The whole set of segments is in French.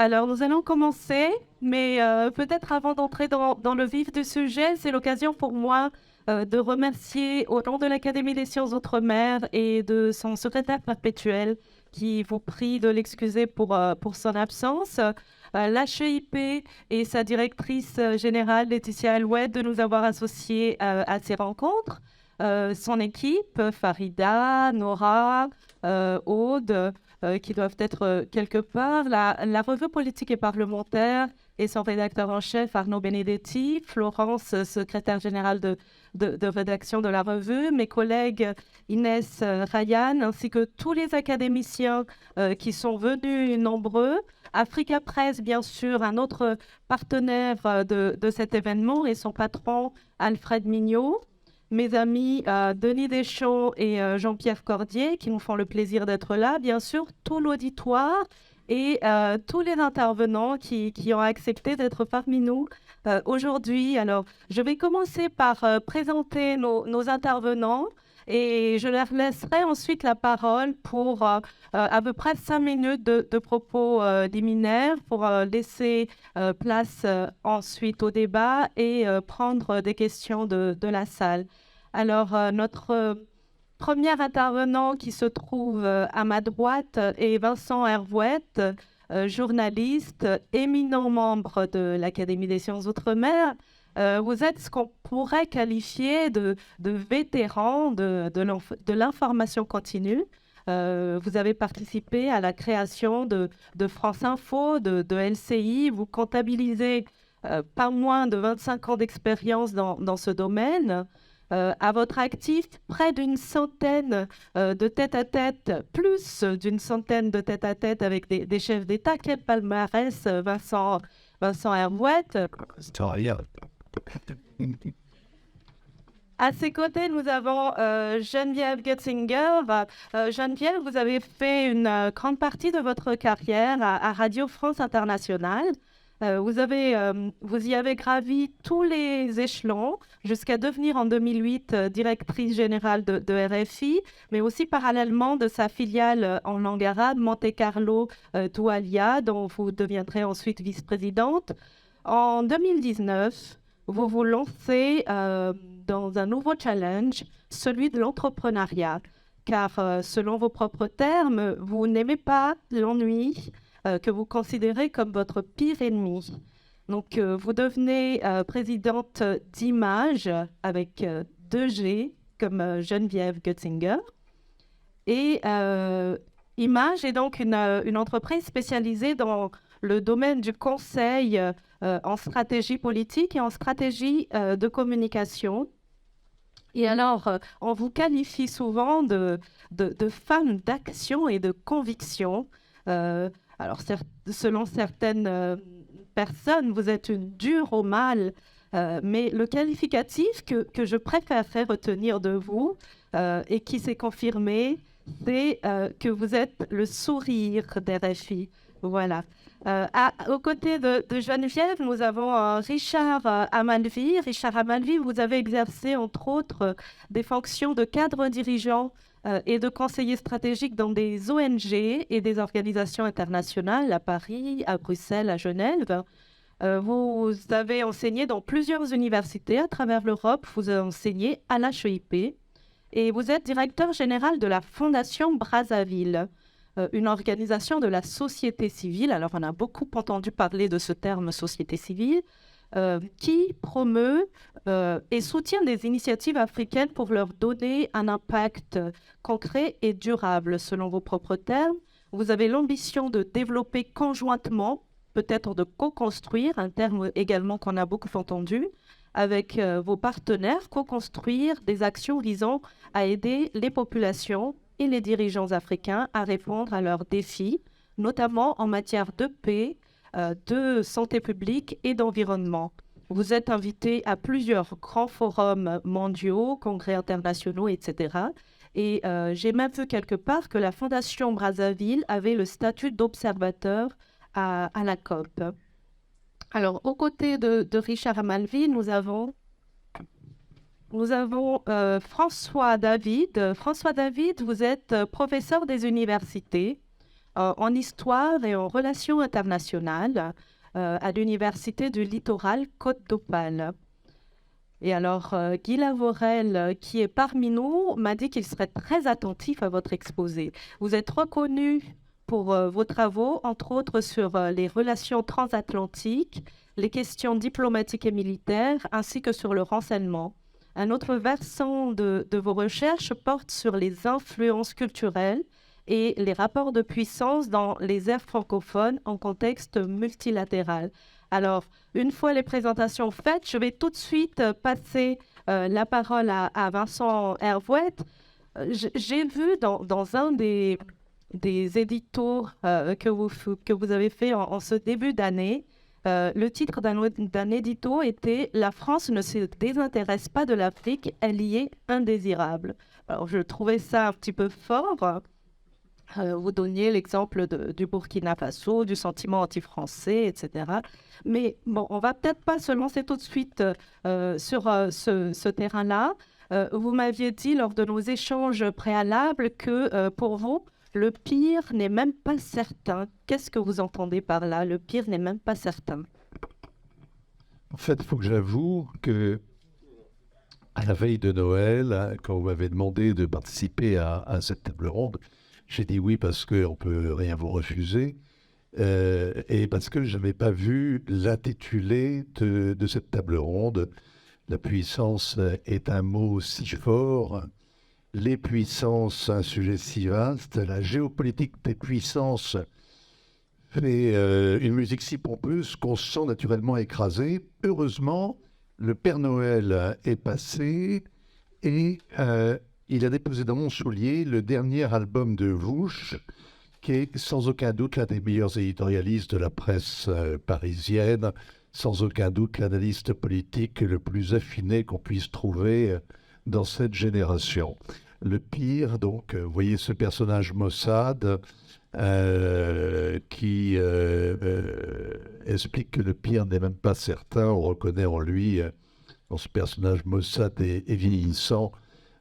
Alors, nous allons commencer, mais peut-être avant d'entrer dans le vif du sujet, c'est l'occasion pour moi de remercier au nom de l'Académie des sciences outre-mer et de son secrétaire perpétuel qui vous prie de l'excuser pour son absence, l'HEIP et sa directrice générale Laetitia Alouette de nous avoir associés à ces rencontres, son équipe, Farida, Nora, Aude, qui doivent être quelque part, la revue politique et parlementaire et son rédacteur en chef Arnaud Benedetti, Florence, secrétaire générale de rédaction de la revue, mes collègues Inès Ryan, ainsi que tous les académiciens qui sont venus nombreux, Africa Press, bien sûr, un autre partenaire de cet événement, et son patron Alfred Mignot, mes amis Denis Deschamps et Jean-Pierre Cordier, qui nous font le plaisir d'être là, bien sûr, tout l'auditoire et tous les intervenants qui ont accepté d'être parmi nous aujourd'hui. Alors, je vais commencer par présenter nos intervenants et je leur laisserai ensuite la parole pour à peu près 5 minutes de propos liminaires pour laisser place ensuite au débat et prendre des questions de la salle. Alors, notre premier intervenant qui se trouve à ma droite est Vincent Hervouette, journaliste, éminent membre de l'Académie des sciences outre-mer. Vous êtes ce qu'on pourrait qualifier de vétéran de l'information continue. Vous avez participé à la création de France Info, de LCI. Vous comptabilisez pas moins de 25 ans d'expérience dans ce domaine. À votre actif, près d'une centaine de tête-à-tête, plus d'une centaine de tête-à-tête avec des chefs d'État. Quel palmarès, Vincent Hervouette. À ses côtés, nous avons Geneviève Getzinger. Geneviève, vous avez fait une grande partie de votre carrière à Radio France Internationale. Vous y avez gravi tous les échelons jusqu'à devenir en 2008 directrice générale de RFI, mais aussi parallèlement de sa filiale en langue arabe, Monte Carlo Doualia, dont vous deviendrez ensuite vice-présidente. En 2019, vous vous lancez dans un nouveau challenge, celui de l'entrepreneuriat, car selon vos propres termes, vous n'aimez pas l'ennui, que vous considérez comme votre pire ennemi. Donc, vous devenez présidente d'Image avec 2G, comme Geneviève Götzinger. Et Image est donc une entreprise spécialisée dans le domaine du conseil en stratégie politique et en stratégie de communication. Et alors, on vous qualifie souvent de femme d'action et de conviction. Alors, selon certaines personnes, vous êtes une dure au mal, mais le qualificatif que je préférerais retenir de vous et qui s'est confirmé, c'est que vous êtes le sourire d'RFI. Voilà. Aux côtés de Geneviève, nous avons Richard Amalvi. Richard Amalvi, vous avez exercé, entre autres, des fonctions de cadre dirigeant et de conseiller stratégique dans des ONG et des organisations internationales à Paris, à Bruxelles, à Genève. Vous avez enseigné dans plusieurs universités à travers l'Europe. Vous avez enseigné à l'HEIP et vous êtes directeur général de la Fondation Brazzaville, une organisation de la société civile. Alors, on a beaucoup entendu parler de ce terme société civile, qui promeut et soutient des initiatives africaines pour leur donner un impact concret et durable. Selon vos propres termes, vous avez l'ambition de développer conjointement, peut-être de co-construire, un terme également qu'on a beaucoup entendu, avec vos partenaires, co-construire des actions visant à aider les populations et les dirigeants africains à répondre à leurs défis, notamment en matière de paix, de santé publique et d'environnement. Vous êtes invité à plusieurs grands forums mondiaux, congrès internationaux, etc. Et j'ai même vu quelque part que la Fondation Brazzaville avait le statut d'observateur à la COP. Alors, aux côtés de Richard Amalvi, nous avons François David. François David, vous êtes professeur des universités. en histoire et en relations internationales à l'Université du Littoral Côte d'Opale. Et alors, Guy Lavorel, qui est parmi nous, m'a dit qu'il serait très attentif à votre exposé. Vous êtes reconnu pour vos travaux, entre autres sur les relations transatlantiques, les questions diplomatiques et militaires, ainsi que sur le renseignement. Un autre versant de vos recherches porte sur les influences culturelles et les rapports de puissance dans les aires francophones en contexte multilatéral. Alors, une fois les présentations faites, je vais tout de suite passer la parole à Vincent Hervouet. J'ai vu dans un des éditos que vous avez fait en ce début d'année, le titre d'un édito était « La France ne se désintéresse pas de l'Afrique, elle y est indésirable ». Alors, je trouvais ça un petit peu fort. Vous donniez l'exemple du Burkina Faso, du sentiment anti-français, etc. Mais bon, on va peut-être pas se lancer tout de suite sur ce terrain-là. Vous m'aviez dit lors de nos échanges préalables que pour vous, le pire n'est même pas certain. Qu'est-ce que vous entendez par là? Le pire n'est même pas certain. En fait, il faut que j'avoue que à la veille de Noël, hein, quand vous m'avez demandé de participer à cette table ronde, j'ai dit oui parce qu'on ne peut rien vous refuser et parce que je n'avais pas vu l'intitulé de cette table ronde. La puissance est un mot si fort, les puissances, un sujet si vaste, la géopolitique des puissances fait une musique si pompeuse qu'on se sent naturellement écrasé. Heureusement, le Père Noël est passé et il a déposé dans mon soulier le dernier album de Vouche, qui est sans aucun doute l'un des meilleurs éditorialistes de la presse parisienne, sans aucun doute l'analyste politique le plus affiné qu'on puisse trouver dans cette génération. Le pire, donc, vous voyez ce personnage Mossad qui explique que le pire n'est même pas certain. On reconnaît en lui, dans ce personnage Mossad et vieillissant,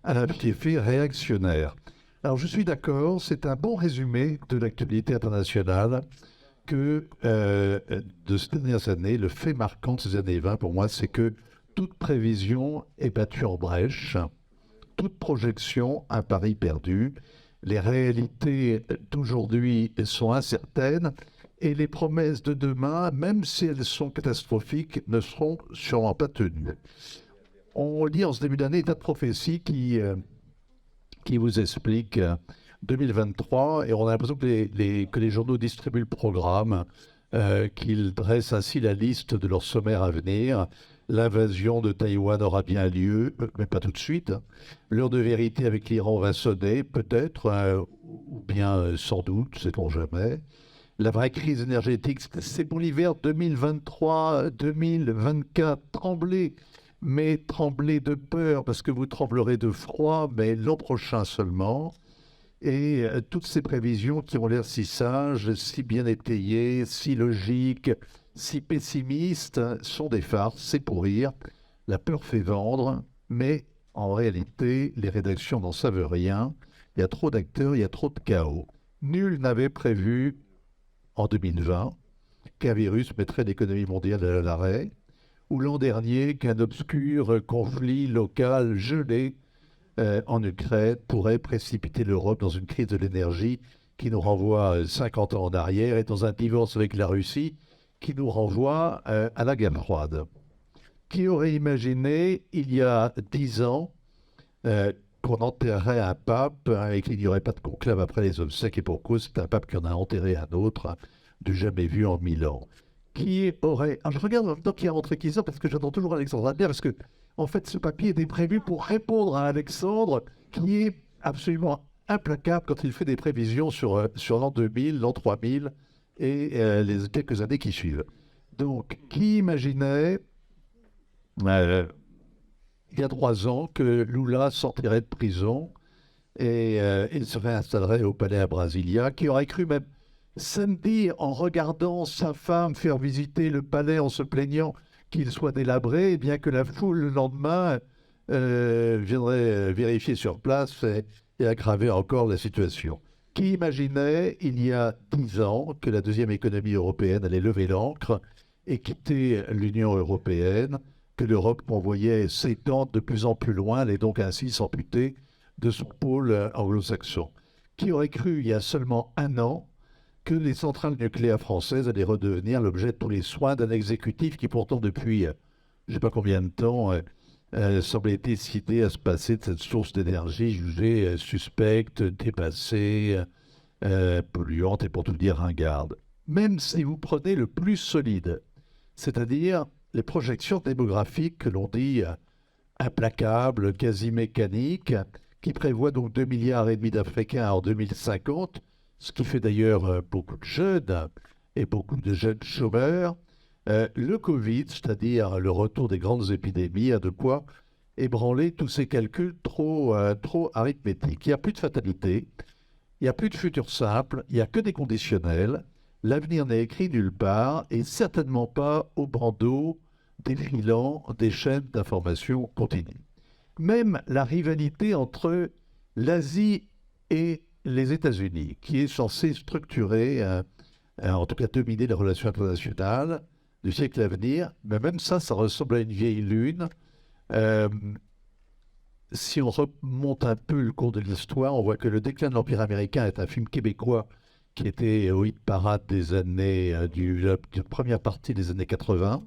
un effet réactionnaire. Alors je suis d'accord, c'est un bon résumé de l'actualité internationale que de ces dernières années, le fait marquant de ces années 20 pour moi, c'est que toute prévision est battue en brèche, toute projection un pari perdu, les réalités d'aujourd'hui sont incertaines et les promesses de demain, même si elles sont catastrophiques, ne seront sûrement pas tenues. On lit en ce début d'année tas de prophéties qui vous expliquent 2023 et on a l'impression que les journaux distribuent le programme, qu'ils dressent ainsi la liste de leurs sommaires à venir. L'invasion de Taïwan aura bien lieu, mais pas tout de suite. L'heure de vérité avec l'Iran va sonner, peut-être, ou bien sans doute, sait-on jamais. La vraie crise énergétique, c'est pour l'hiver 2023-2024. Tremblez, mais tremblez de peur, parce que vous tremblerez de froid, mais l'an prochain seulement. Et toutes ces prévisions qui ont l'air si sages, si bien étayées, si logiques, si pessimistes, sont des farces, c'est pour rire. La peur fait vendre, mais en réalité, les rédactions n'en savent rien. Il y a trop d'acteurs, il y a trop de chaos. Nul n'avait prévu, en 2020, qu'un virus mettrait l'économie mondiale à l'arrêt, ou l'an dernier, qu'un obscur conflit local gelé en Ukraine pourrait précipiter l'Europe dans une crise de l'énergie qui nous renvoie 50 ans en arrière et dans un divorce avec la Russie qui nous renvoie à la guerre froide. Qui aurait imaginé, il y a 10 ans, qu'on enterrerait un pape et qu'il n'y aurait pas de conclave après les obsèques, et pour cause, c'est un pape qui en a enterré un autre, du jamais vu en 1000 ans. Qui aurait... Alors je regarde en même temps qui a rentré qui sort, parce que j'attends toujours Alexandre Albert, parce que en fait, ce papier était prévu pour répondre à Alexandre, qui est absolument implacable quand il fait des prévisions sur l'an 2000, l'an 3000 et les quelques années qui suivent. Donc, qui imaginait, il y a 3 ans, que Lula sortirait de prison et il se réinstallerait au palais à Brasilia, qui aurait cru même samedi, en regardant sa femme faire visiter le palais en se plaignant qu'il soit délabré, bien que la foule le lendemain viendrait vérifier sur place et aggraver encore la situation. Qui imaginait, il y a 10 ans, que la deuxième économie européenne allait lever l'ancre et quitter l'Union européenne, que l'Europe envoyait s'étendre de plus en plus loin, et donc ainsi s'amputer de son pôle anglo-saxon. Qui aurait cru, il y a seulement un an, que les centrales nucléaires françaises allaient redevenir l'objet de tous les soins d'un exécutif qui pourtant depuis, je ne sais pas combien de temps, semblait décidé à se passer de cette source d'énergie jugée suspecte, dépassée, polluante et pour tout dire ringarde. Même si vous prenez le plus solide, c'est-à-dire les projections démographiques que l'on dit implacables, quasi mécaniques, qui prévoient donc 2,5 milliards d'Africains en 2050, ce qui fait d'ailleurs beaucoup de jeunes et beaucoup de jeunes chômeurs. Le Covid, c'est-à-dire le retour des grandes épidémies, a de quoi ébranler tous ces calculs trop arithmétiques. Il n'y a plus de fatalité, il n'y a plus de futur simple, il n'y a que des conditionnels. L'avenir n'est écrit nulle part et certainement pas au bandeau défilant des chaînes d'information continue. Même la rivalité entre l'Asie et les États-Unis, qui est censée structurer, en tout cas dominer les relations internationales du siècle à venir, mais même ça ressemble à une vieille lune. Si on remonte un peu le cours de l'histoire, on voit que Le déclin de l'Empire américain est un film québécois qui était au hit parade des années, de première partie des années 80.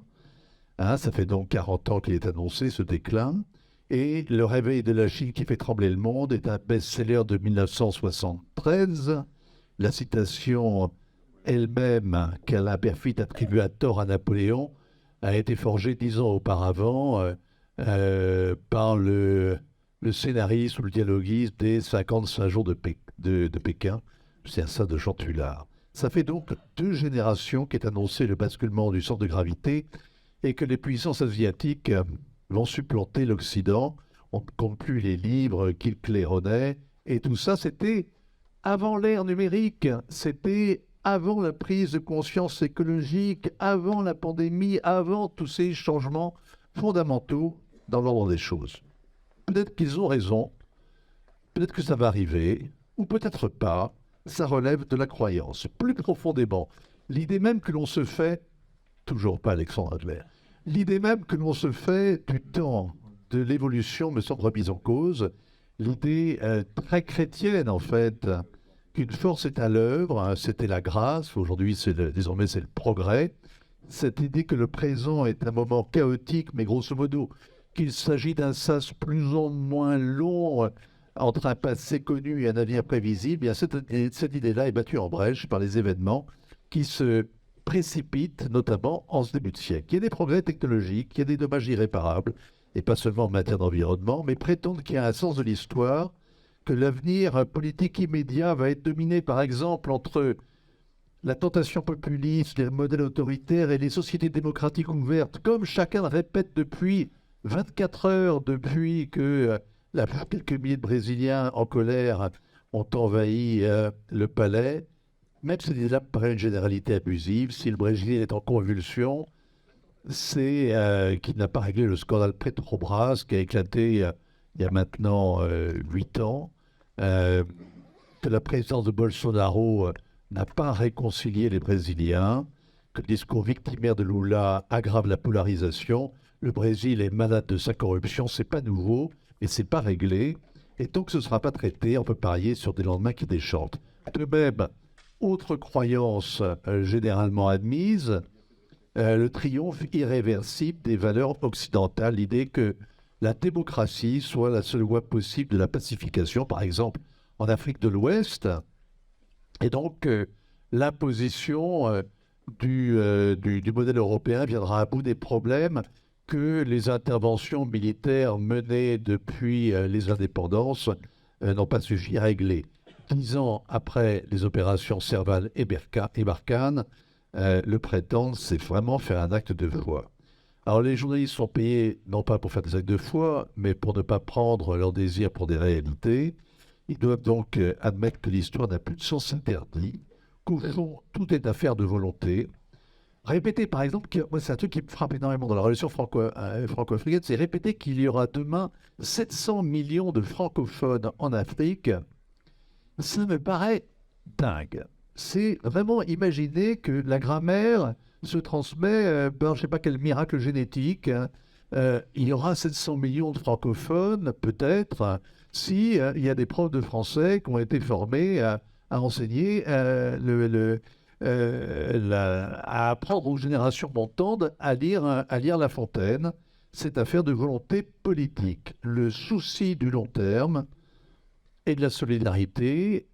Hein, ça fait donc 40 ans qu'il est annoncé, ce déclin. Et Le réveil de la Chine qui fait trembler le monde est un best-seller de 1973. La citation elle-même qu'Alain Perfit attribue à tort à Napoléon a été forgée 10 ans auparavant par le scénariste ou le dialoguiste des 55 jours de Pékin. C'est ça de Jean Tullard. Ça fait donc 2 générations qu'est annoncé le basculement du centre de gravité et que les puissances asiatiques vont supplanter l'Occident. On ne compte plus les livres qu'ils claironnaient. Et tout ça, c'était avant l'ère numérique. C'était avant la prise de conscience écologique, avant la pandémie, avant tous ces changements fondamentaux dans l'ordre des choses. Peut-être qu'ils ont raison, peut-être que ça va arriver, ou peut-être pas. Ça relève de la croyance. Plus profondément, l'idée même que l'on se fait, toujours pas Alexandre Adler, l'idée même que l'on se fait du temps de l'évolution me semble remise en cause. L'idée très chrétienne, en fait, qu'une force est à l'œuvre, hein, c'était la grâce, aujourd'hui désormais c'est le progrès. Cette idée que le présent est un moment chaotique, mais grosso modo, qu'il s'agit d'un sas plus ou moins long entre un passé connu et un avenir prévisible, bien cette idée-là est battue en brèche par les événements qui se précipitent, notamment en ce début de siècle. Il y a des progrès technologiques, il y a des dommages irréparables, et pas seulement en matière d'environnement, mais prétendent qu'il y a un sens de l'histoire, que l'avenir politique immédiat va être dominé, par exemple, entre la tentation populiste, les modèles autoritaires et les sociétés démocratiques ouvertes, comme chacun le répète depuis 24 heures, depuis que quelques milliers de Brésiliens en colère ont envahi le palais. Même si c'est là paraît une généralité abusive, si le Brésil est en convulsion, c'est qu'il n'a pas réglé le scandale Petrobras qui a éclaté il y a maintenant 8 ans, que la présidence de Bolsonaro n'a pas réconcilié les Brésiliens, que le discours victimaire de Lula aggrave la polarisation. Le Brésil est malade de sa corruption, c'est pas nouveau, et c'est pas réglé. Et tant que ce ne sera pas traité, on peut parier sur des lendemains qui déchantent. De même, autre croyance généralement admise, le triomphe irréversible des valeurs occidentales, l'idée que la démocratie soit la seule voie possible de la pacification, par exemple en Afrique de l'Ouest, et donc l'imposition du modèle européen viendra à bout des problèmes que les interventions militaires menées depuis les indépendances n'ont pas suffi à régler. 10 ans après les opérations Serval et Barkhane, le prétendre, c'est vraiment faire un acte de foi. Alors les journalistes sont payés non pas pour faire des actes de foi, mais pour ne pas prendre leurs désirs pour des réalités. Ils doivent donc admettre que l'histoire n'a plus de sens interdit, qu'au fond, tout est affaire de volonté. Répéter, par exemple, moi c'est un truc qui me frappe énormément dans la relation franco-africaine, c'est répéter qu'il y aura demain 700 millions de francophones en Afrique. Ça me paraît dingue. C'est vraiment imaginer que la grammaire se transmet par je ne sais pas quel miracle génétique, hein. Il y aura 700 millions de francophones, peut-être, hein, si il y a des profs de français qui ont été formés à enseigner, à apprendre aux générations montantes à lire La Fontaine. C'est affaire de volonté politique. Le souci du long terme et de la solidarité,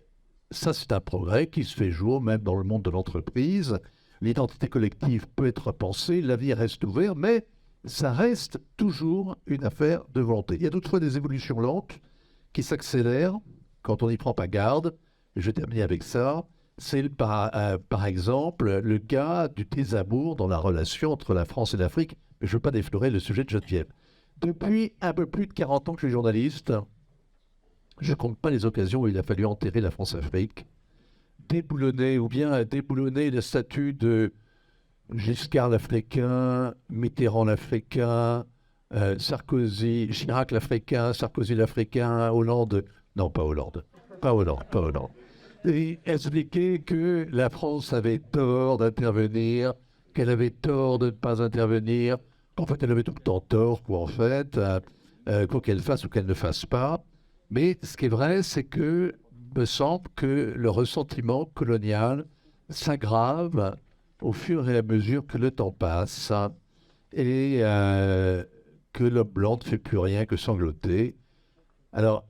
ça c'est un progrès qui se fait jour même dans le monde de l'entreprise. L'identité collective peut être pensée, l'avenir reste ouvert, mais ça reste toujours une affaire de volonté. Il y a toutefois des évolutions lentes qui s'accélèrent quand on n'y prend pas garde. Je vais terminer avec ça. C'est par exemple le cas du désamour dans la relation entre la France et l'Afrique. Mais je ne veux pas déflorer le sujet de Geneviève. Depuis un peu plus de 40 ans que je suis journaliste, je ne compte pas les occasions où il a fallu enterrer la France-Afrique, déboulonner le statut de Giscard l'Africain, Mitterrand l'Africain, Sarkozy, Chirac l'Africain, Sarkozy l'Africain, Hollande, non pas Hollande, pas Hollande. Et expliquer que la France avait tort d'intervenir, qu'elle avait tort de ne pas intervenir, qu'en fait elle avait tout le temps tort, quoi, en fait, quoi qu'elle fasse ou qu'elle ne fasse pas. Mais ce qui est vrai, c'est que me semble que le ressentiment colonial s'aggrave au fur et à mesure que le temps passe et que l'homme blanc ne fait plus rien que sangloter. Alors,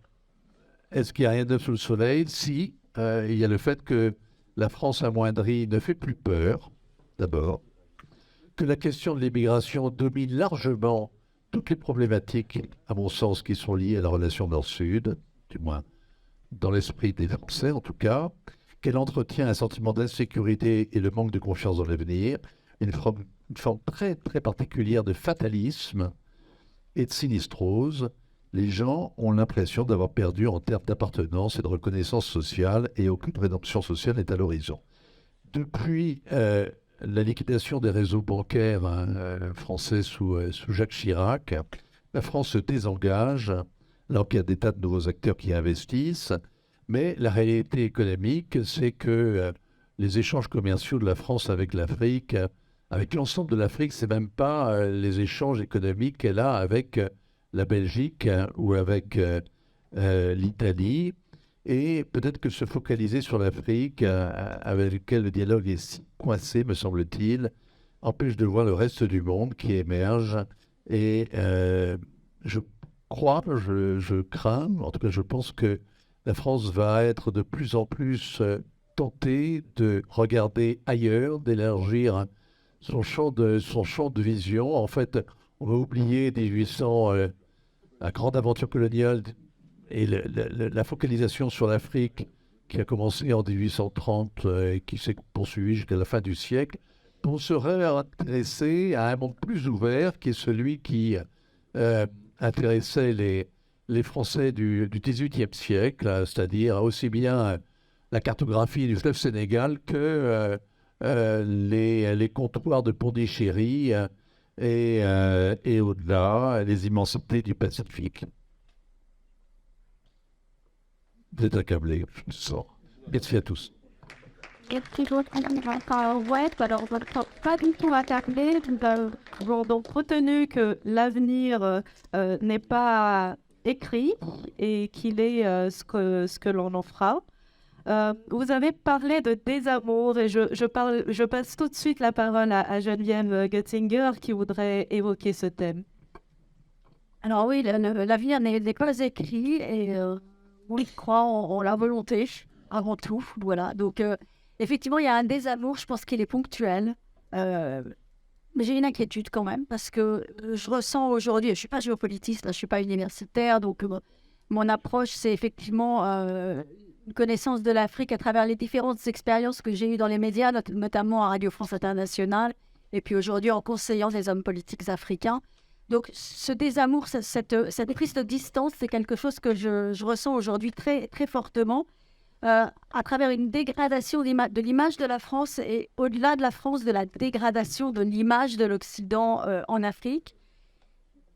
est-ce qu'il n'y a rien de neuf sous le soleil? Si, il y a le fait que la France amoindrie ne fait plus peur, d'abord, que la question de l'immigration domine largement toutes les problématiques, à mon sens, qui sont liées à la relation Nord-Sud, du moins dans l'esprit des Français en tout cas, qu'elle entretient un sentiment d'insécurité et le manque de confiance dans l'avenir, une forme très, très particulière de fatalisme et de sinistrose. Les gens ont l'impression d'avoir perdu en termes d'appartenance et de reconnaissance sociale et aucune rédemption sociale n'est à l'horizon. Depuis la liquidation des réseaux bancaires français sous Jacques Chirac, la France se désengage, alors qu'il y a des tas de nouveaux acteurs qui investissent, mais la réalité économique, c'est que les échanges commerciaux de la France avec l'Afrique, avec l'ensemble de l'Afrique, c'est même pas les échanges économiques qu'elle a avec la Belgique ou avec l'Italie, et peut-être que se focaliser sur l'Afrique, avec lequel le dialogue est si coincé, me semble-t-il, empêche de voir le reste du monde qui émerge. Et je crains, en tout cas je pense que la France va être de plus en plus tentée de regarder ailleurs, d'élargir son champ de vision. En fait, on va oublier 1800, la grande aventure coloniale et la focalisation sur l'Afrique qui a commencé en 1830 et qui s'est poursuivie jusqu'à la fin du siècle. On serait intéressé à un monde plus ouvert qui est celui qui intéressait les Français du XVIIIe siècle, c'est-à-dire aussi bien la cartographie du fleuve Sénégal que les comptoirs de Pondichéry et au-delà, les immensités du Pacifique. Vous êtes accablés, je sens. Merci à tous. Ouais, alors pas du tout attaqué. Nous avons donc retenu que l'avenir n'est pas écrit et qu'il est ce que l'on en fera. Vous avez parlé de désamour et je passe tout de suite la parole à Geneviève Götzinger qui voudrait évoquer ce thème. Alors oui, l'avenir n'est pas écrit et on y croit en la volonté avant tout. Voilà. Donc effectivement, il y a un désamour, je pense qu'il est ponctuel. Mais j'ai une inquiétude quand même parce que je ressens aujourd'hui, je ne suis pas géopolitiste, je ne suis pas universitaire, donc mon approche, c'est effectivement une connaissance de l'Afrique à travers les différentes expériences que j'ai eues dans les médias, notamment à Radio France Internationale, et puis aujourd'hui en conseillant les hommes politiques africains. Donc ce désamour, cette prise de distance, c'est quelque chose que je ressens aujourd'hui très, très fortement à travers une dégradation de l'image de la France et au-delà de la France, de la dégradation de l'image de l'Occident en Afrique,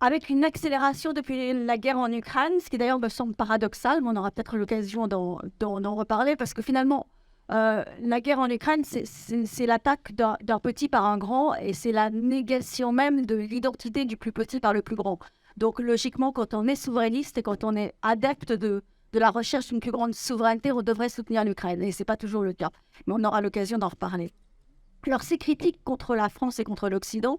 avec une accélération depuis la guerre en Ukraine, ce qui d'ailleurs me semble paradoxal, mais on aura peut-être l'occasion d'en reparler, parce que finalement, la guerre en Ukraine, c'est l'attaque d'un petit par un grand et c'est la négation même de l'identité du plus petit par le plus grand. Donc, logiquement, quand on est souverainiste et quand on est adepte de la recherche d'une plus grande souveraineté, on devrait soutenir l'Ukraine. Et ce n'est pas toujours le cas. Mais on aura l'occasion d'en reparler. Alors, ces critiques contre la France et contre l'Occident,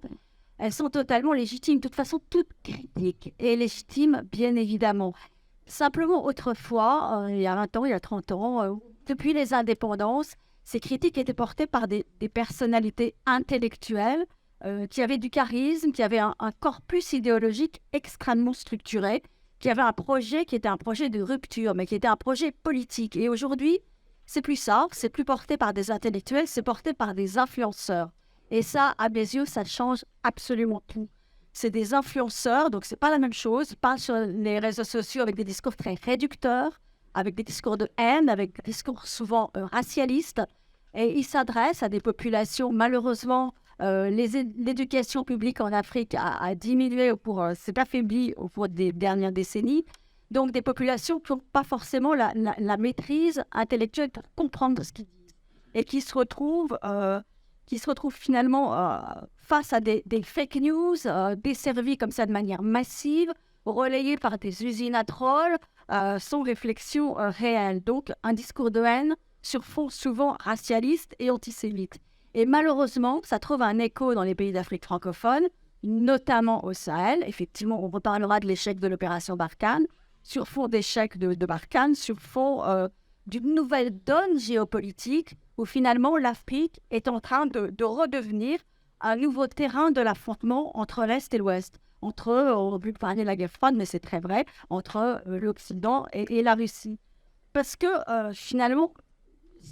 elles sont totalement légitimes. De toute façon, toute critique est légitime, bien évidemment. Simplement, autrefois, il y a 20 ans, il y a 30 ans, depuis les indépendances, ces critiques étaient portées par des personnalités intellectuelles qui avaient du charisme, qui avaient un corpus idéologique extrêmement structuré, qui avaient un projet qui était un projet de rupture, mais qui était un projet politique. Et aujourd'hui, c'est plus ça, c'est plus porté par des intellectuels, c'est porté par des influenceurs. Et ça, à mes yeux, ça change absolument tout. C'est des influenceurs, donc c'est pas la même chose. Ils parlent sur les réseaux sociaux avec des discours très réducteurs, avec des discours de haine, avec des discours souvent racialistes. Et ils s'adressent à des populations, malheureusement, l'éducation publique en Afrique a diminué, s'est affaiblie au cours des dernières décennies. Donc des populations qui n'ont pas forcément la maîtrise intellectuelle pour comprendre ce qu'ils disent. Et qui se retrouvent finalement face à des fake news, desservis comme ça de manière massive, relayés par des usines à trolls, sans réflexion réelle. Donc un discours de haine sur fond souvent racialiste et antisémite. Et malheureusement, ça trouve un écho dans les pays d'Afrique francophone, notamment au Sahel. Effectivement, on reparlera de l'échec de l'opération Barkhane, sur fond d'échec de Barkhane, sur fond d'une nouvelle donne géopolitique où finalement l'Afrique est en train de redevenir un nouveau terrain de l'affrontement entre l'Est et l'Ouest. On peut parler de la guerre froide, mais c'est très vrai, entre l'Occident et la Russie. Parce que finalement,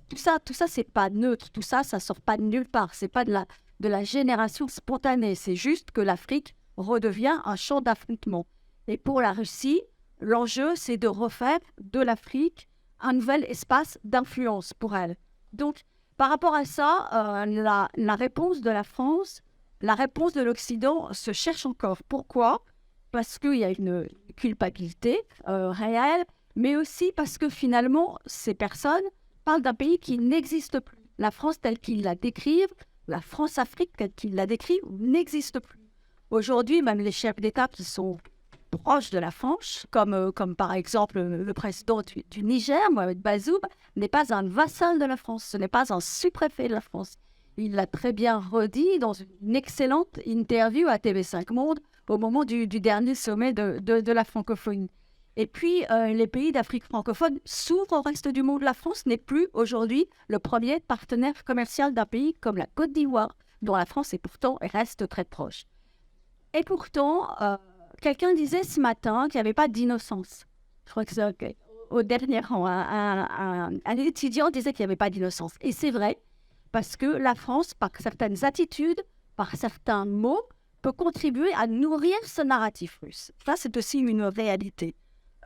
tout ça, c'est pas neutre. Tout ça, ça sort pas de nulle part. C'est pas de la génération spontanée. C'est juste que l'Afrique redevient un champ d'affrontement. Et pour la Russie, l'enjeu, c'est de refaire de l'Afrique un nouvel espace d'influence pour elle. Donc, par rapport à ça, la réponse de la France, la réponse de l'Occident se cherche encore. Pourquoi ? Parce qu'il y a une culpabilité réelle, mais aussi parce que finalement, ces personnes parlent d'un pays qui n'existe plus. La France telle qu'ils la décrivent, la France-Afrique telle qu'ils la décrivent, n'existe plus. Aujourd'hui, même les chefs d'État qui sont proches de la France, comme par exemple le président du Niger, Mohamed Bazoum, n'est pas un vassal de la France, ce n'est pas un sous-préfet de la France. Il l'a très bien redit dans une excellente interview à TV5 Monde au moment du dernier sommet de la francophonie. Et puis, les pays d'Afrique francophone s'ouvrent au reste du monde. La France n'est plus aujourd'hui le premier partenaire commercial d'un pays comme la Côte d'Ivoire, dont la France est pourtant reste très proche. Et pourtant, quelqu'un disait ce matin qu'il n'y avait pas d'innocence. Je crois que c'est au dernier rang. Un étudiant disait qu'il n'y avait pas d'innocence. Et c'est vrai, parce que la France, par certaines attitudes, par certains mots, peut contribuer à nourrir ce narratif russe. Ça, c'est aussi une réalité.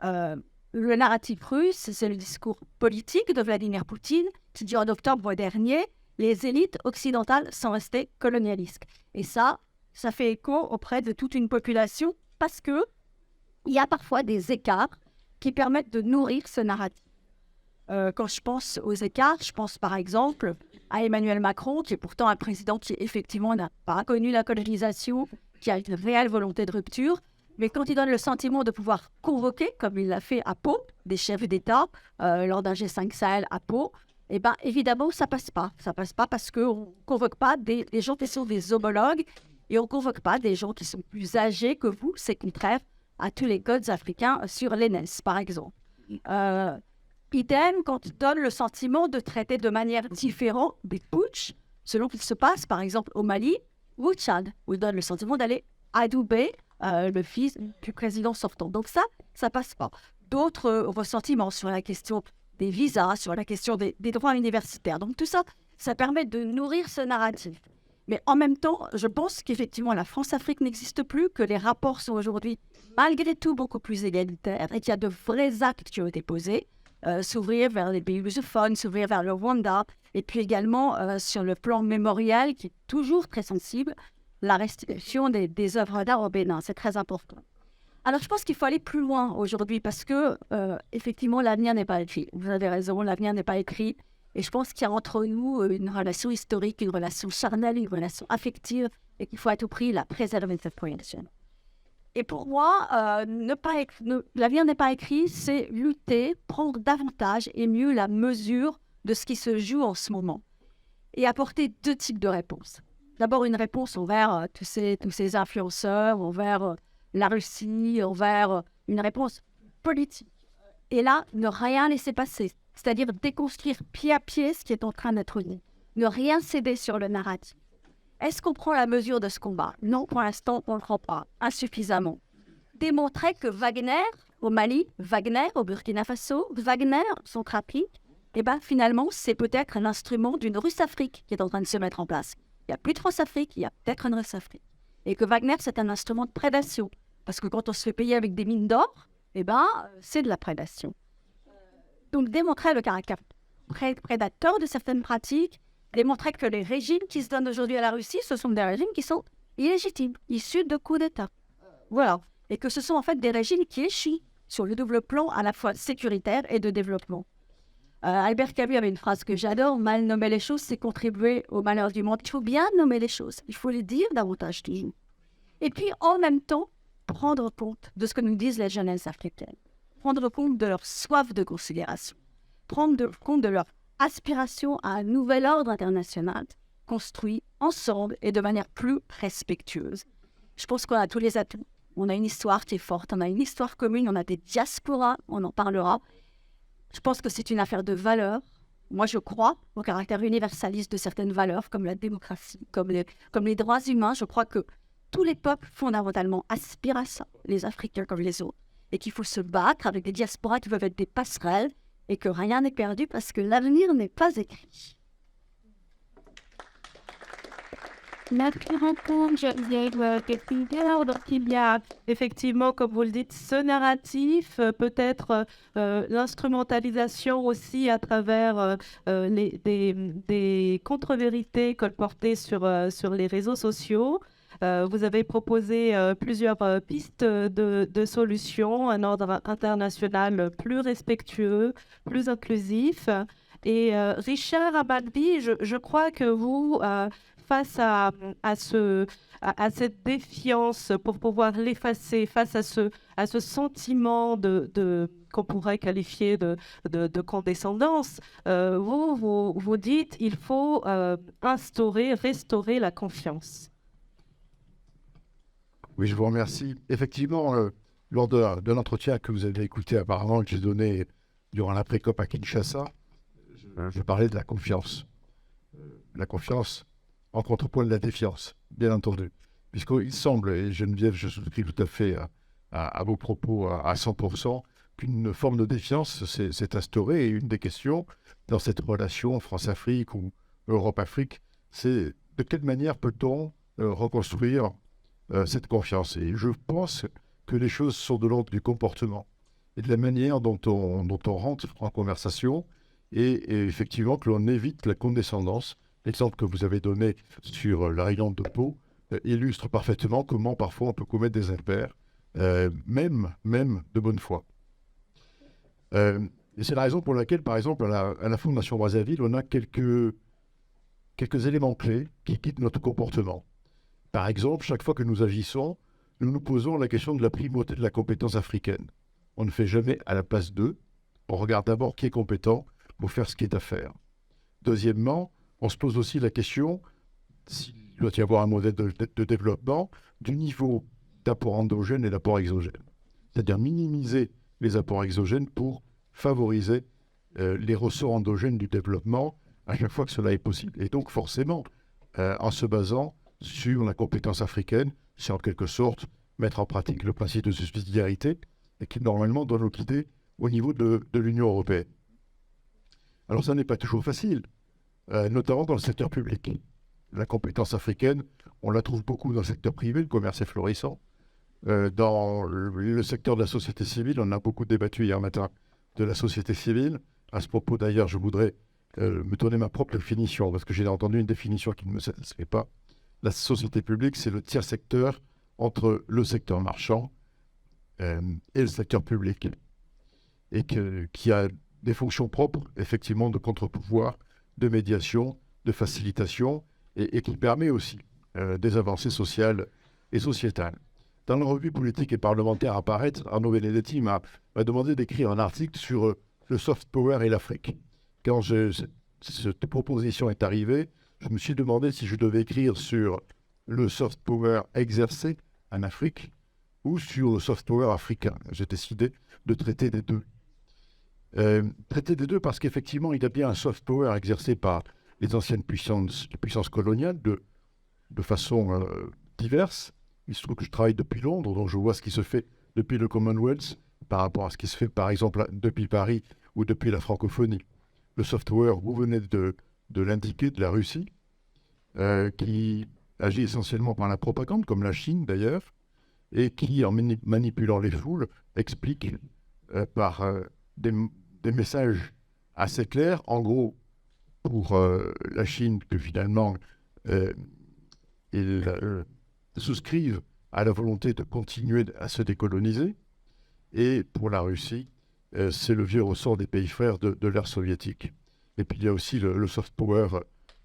Le narratif russe, c'est le discours politique de Vladimir Poutine qui dit en octobre dernier, les élites occidentales sont restées colonialistes. Et ça fait écho auprès de toute une population parce qu'il y a parfois des écarts qui permettent de nourrir ce narratif. Quand je pense aux écarts, je pense par exemple à Emmanuel Macron, qui est pourtant un président qui effectivement n'a pas connu la colonisation, qui a une réelle volonté de rupture, mais quand il donne le sentiment de pouvoir convoquer, comme il l'a fait à Pau, des chefs d'État lors d'un G5 Sahel à Pau, eh bien évidemment ça passe pas. Ça passe pas parce qu'on ne convoque pas des gens qui sont des homologues et on ne convoque pas des gens qui sont plus âgés que vous. C'est contraire à tous les codes africains sur l'ENES, par exemple. Idem quand il donne le sentiment de traiter de manière différente des putsch, selon qu'il se passe par exemple au Mali ou au Tchad, où il donne le sentiment d'aller adouber le fils du président sortant. Donc ça passe pas. D'autres ressentiments sur la question des visas, sur la question des droits universitaires. Donc tout ça, ça permet de nourrir ce narratif. Mais en même temps, je pense qu'effectivement la France-Afrique n'existe plus, que les rapports sont aujourd'hui malgré tout beaucoup plus égalitaires et qu'il y a de vrais actes qui ont été posés. S'ouvrir vers les pays lusophones, s'ouvrir vers le Rwanda, et puis également sur le plan mémorial qui est toujours très sensible, la restitution des œuvres d'art au Bénin, c'est très important. Alors je pense qu'il faut aller plus loin aujourd'hui parce que effectivement l'avenir n'est pas écrit. Vous avez raison, l'avenir n'est pas écrit Et je pense qu'il y a entre nous une relation historique, une relation charnelle, une relation affective, et qu'il faut à tout prix la préserver, cette relation. Et pour moi, l'avenir n'est pas écrit, c'est lutter, prendre davantage et mieux la mesure de ce qui se joue en ce moment. Et apporter 2 types de réponses. D'abord, une réponse envers tous ces influenceurs, envers la Russie, envers une réponse politique. Et là, ne rien laisser passer, c'est-à-dire déconstruire pied à pied ce qui est en train d'être dit. Ne rien céder sur le narratif. Est-ce qu'on prend la mesure de ce combat? Non, pour l'instant, on ne le prend pas, insuffisamment. Démontrer que Wagner au Mali, Wagner au Burkina Faso, Wagner centrafrique, finalement, c'est peut-être un instrument d'une Russe-Afrique qui est en train de se mettre en place. Il n'y a plus de France-Afrique, il y a peut-être une Russe-Afrique. Et que Wagner, c'est un instrument de prédation. Parce que quand on se fait payer avec des mines d'or, c'est de la prédation. Donc, démontrer le caractère prédateur de certaines pratiques, démontrer que les régimes qui se donnent aujourd'hui à la Russie, ce sont des régimes qui sont illégitimes, issus de coups d'État. Voilà. Et que ce sont en fait des régimes qui échouent sur le double plan à la fois sécuritaire et de développement. Albert Camus avait une phrase que j'adore: mal nommer les choses, c'est contribuer au malheur du monde. Il faut bien nommer les choses, il faut les dire davantage toujours. Et puis en même temps, prendre compte de ce que nous disent les jeunesses africaines, prendre compte de leur soif de considération, prendre compte de leur aspiration à un nouvel ordre international construit ensemble et de manière plus respectueuse. Je pense qu'on a tous les atouts. On a une histoire qui est forte, on a une histoire commune, on a des diasporas, on en parlera. Je pense que c'est une affaire de valeurs. Moi, je crois au caractère universaliste de certaines valeurs, comme la démocratie, comme les droits humains. Je crois que tous les peuples, fondamentalement, aspirent à ça, les Africains comme les autres, et qu'il faut se battre avec des diasporas qui peuvent être des passerelles, et que rien n'est perdu parce que l'avenir n'est pas écrit. Merci beaucoup, Geneviève Kessinger. Donc, il y a effectivement, comme vous le dites, ce narratif, peut-être l'instrumentalisation aussi à travers des contre-vérités colportées sur les réseaux sociaux. Vous avez proposé plusieurs pistes de solutions, un ordre international plus respectueux, plus inclusif. Et Richard Abaldi, je crois que vous, face à cette défiance, pour pouvoir l'effacer, face à ce sentiment qu'on pourrait qualifier de condescendance, vous dites il faut restaurer la confiance. Oui, je vous remercie. Effectivement, lors de l'entretien que vous avez écouté apparemment, que j'ai donné durant l'après-COP à Kinshasa, je parlais de la confiance. La confiance en contrepoint de la défiance, bien entendu. Puisqu'il semble, et Geneviève, je souscris tout à fait à vos propos à 100%, qu'une forme de défiance s'est instaurée. Et une des questions dans cette relation France-Afrique ou Europe-Afrique, c'est de quelle manière peut-on reconstruire cette confiance. Et je pense que les choses sont de l'ordre du comportement et de la manière dont on rentre en conversation et effectivement que l'on évite la condescendance. L'exemple que vous avez donné sur la Irlande de Pau illustre parfaitement comment parfois on peut commettre des impairs, même de bonne foi. Et c'est la raison pour laquelle, par exemple, à la Fondation Brazzaville, on a quelques éléments clés qui guident notre comportement. Par exemple, chaque fois que nous agissons, nous nous posons la question de la primauté de la compétence africaine. On ne fait jamais à la place d'eux. On regarde d'abord qui est compétent pour faire ce qui est à faire. Deuxièmement, on se pose aussi la question, s'il doit y avoir un modèle de développement, du niveau d'apport endogène et d'apport exogène. C'est-à-dire minimiser les apports exogènes pour favoriser les ressorts endogènes du développement à chaque fois que cela est possible. Et donc forcément, en se basant sur la compétence africaine, c'est en quelque sorte mettre en pratique le principe de subsidiarité et qui normalement doit nous guider au niveau de l'Union européenne. Alors ça n'est pas toujours facile, notamment dans le secteur public. La compétence africaine, on la trouve beaucoup dans le secteur privé, le commerce est florissant. Dans le secteur de la société civile, on a beaucoup débattu hier matin de la société civile. À ce propos d'ailleurs, je voudrais me donner ma propre définition, parce que j'ai entendu une définition qui ne me satisfait pas. La société publique, c'est le tiers secteur entre le secteur marchand et le secteur public, et qui a des fonctions propres, effectivement, de contre-pouvoir de médiation, de facilitation, et qui permet aussi des avancées sociales et sociétales. Dans la revue politique et parlementaire à paraître, Arnaud Benedetti m'a demandé d'écrire un article sur le soft power et l'Afrique. Quand cette proposition est arrivée, je me suis demandé si je devais écrire sur le soft power exercé en Afrique ou sur le soft power africain. J'ai décidé de traiter des deux. Traiter des deux parce qu'effectivement, il y a bien un soft power exercé par les anciennes puissances coloniales de façon diverse. Il se trouve que je travaille depuis Londres, donc je vois ce qui se fait depuis le Commonwealth par rapport à ce qui se fait, par exemple, depuis Paris ou depuis la francophonie. Le soft power, vous venez de l'indiquer, de la Russie, qui agit essentiellement par la propagande, comme la Chine d'ailleurs, et qui, en manipulant les foules, explique par des messages assez clairs, en gros, pour la Chine, que finalement, ils souscrivent à la volonté de continuer à se décoloniser, et pour la Russie, c'est le vieux ressort des pays frères de l'ère soviétique. Et puis il y a aussi le soft power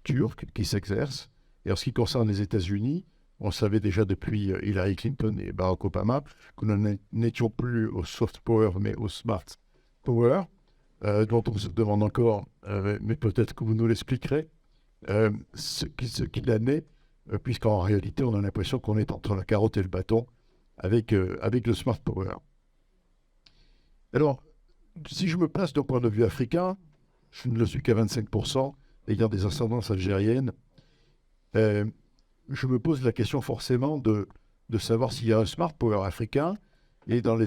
turc qui s'exerce. Et en ce qui concerne les États-Unis, on savait déjà depuis Hillary Clinton et Barack Obama que nous n'étions plus au soft power, mais au smart power, dont on se demande encore, mais peut-être que vous nous l'expliquerez, ce qu'il en est, puisqu'en réalité, on a l'impression qu'on est entre la carotte et le bâton avec le smart power. Alors, si je me place d'un point de vue africain, je ne le suis qu'à 25%, ayant des ascendances algériennes, je me pose la question forcément de savoir s'il y a un smart power africain, et dans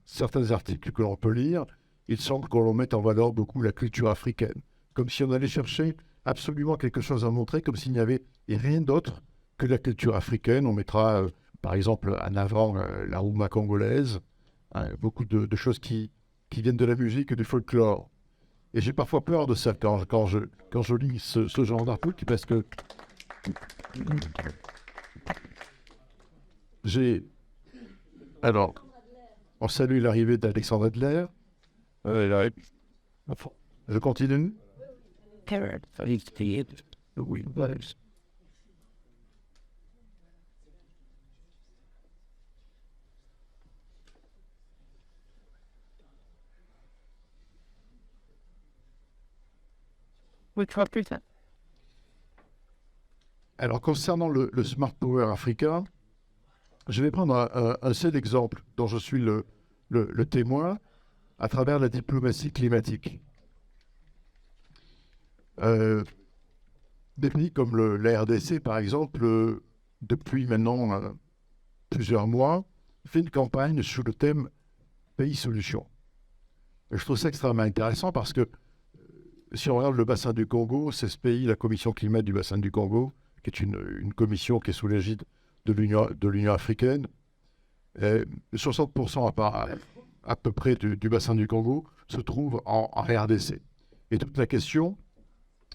certains articles que l'on peut lire, il semble qu'on mette en valeur beaucoup la culture africaine, comme si on allait chercher absolument quelque chose à montrer, comme s'il n'y avait rien d'autre que la culture africaine. On mettra, par exemple, en avant la rumba congolaise, beaucoup de choses qui viennent de la musique et du folklore. Et j'ai parfois peur de ça quand je lis ce genre d'article, parce que Alors, on salue l'arrivée d'Alexandre Adler. Je continue. Oui. Alors, concernant le smart power africain, je vais prendre un seul exemple dont je suis le témoin à travers la diplomatie climatique. Des pays comme la RDC, par exemple, depuis maintenant plusieurs mois, fait une campagne sous le thème Pays Solutions. Et je trouve ça extrêmement intéressant parce que si on regarde le bassin du Congo, c'est ce pays, la commission climat du bassin du Congo, qui est une commission qui est sous l'égide de l'Union africaine. 60% à peu près du bassin du Congo se trouve en RDC. Et toute la question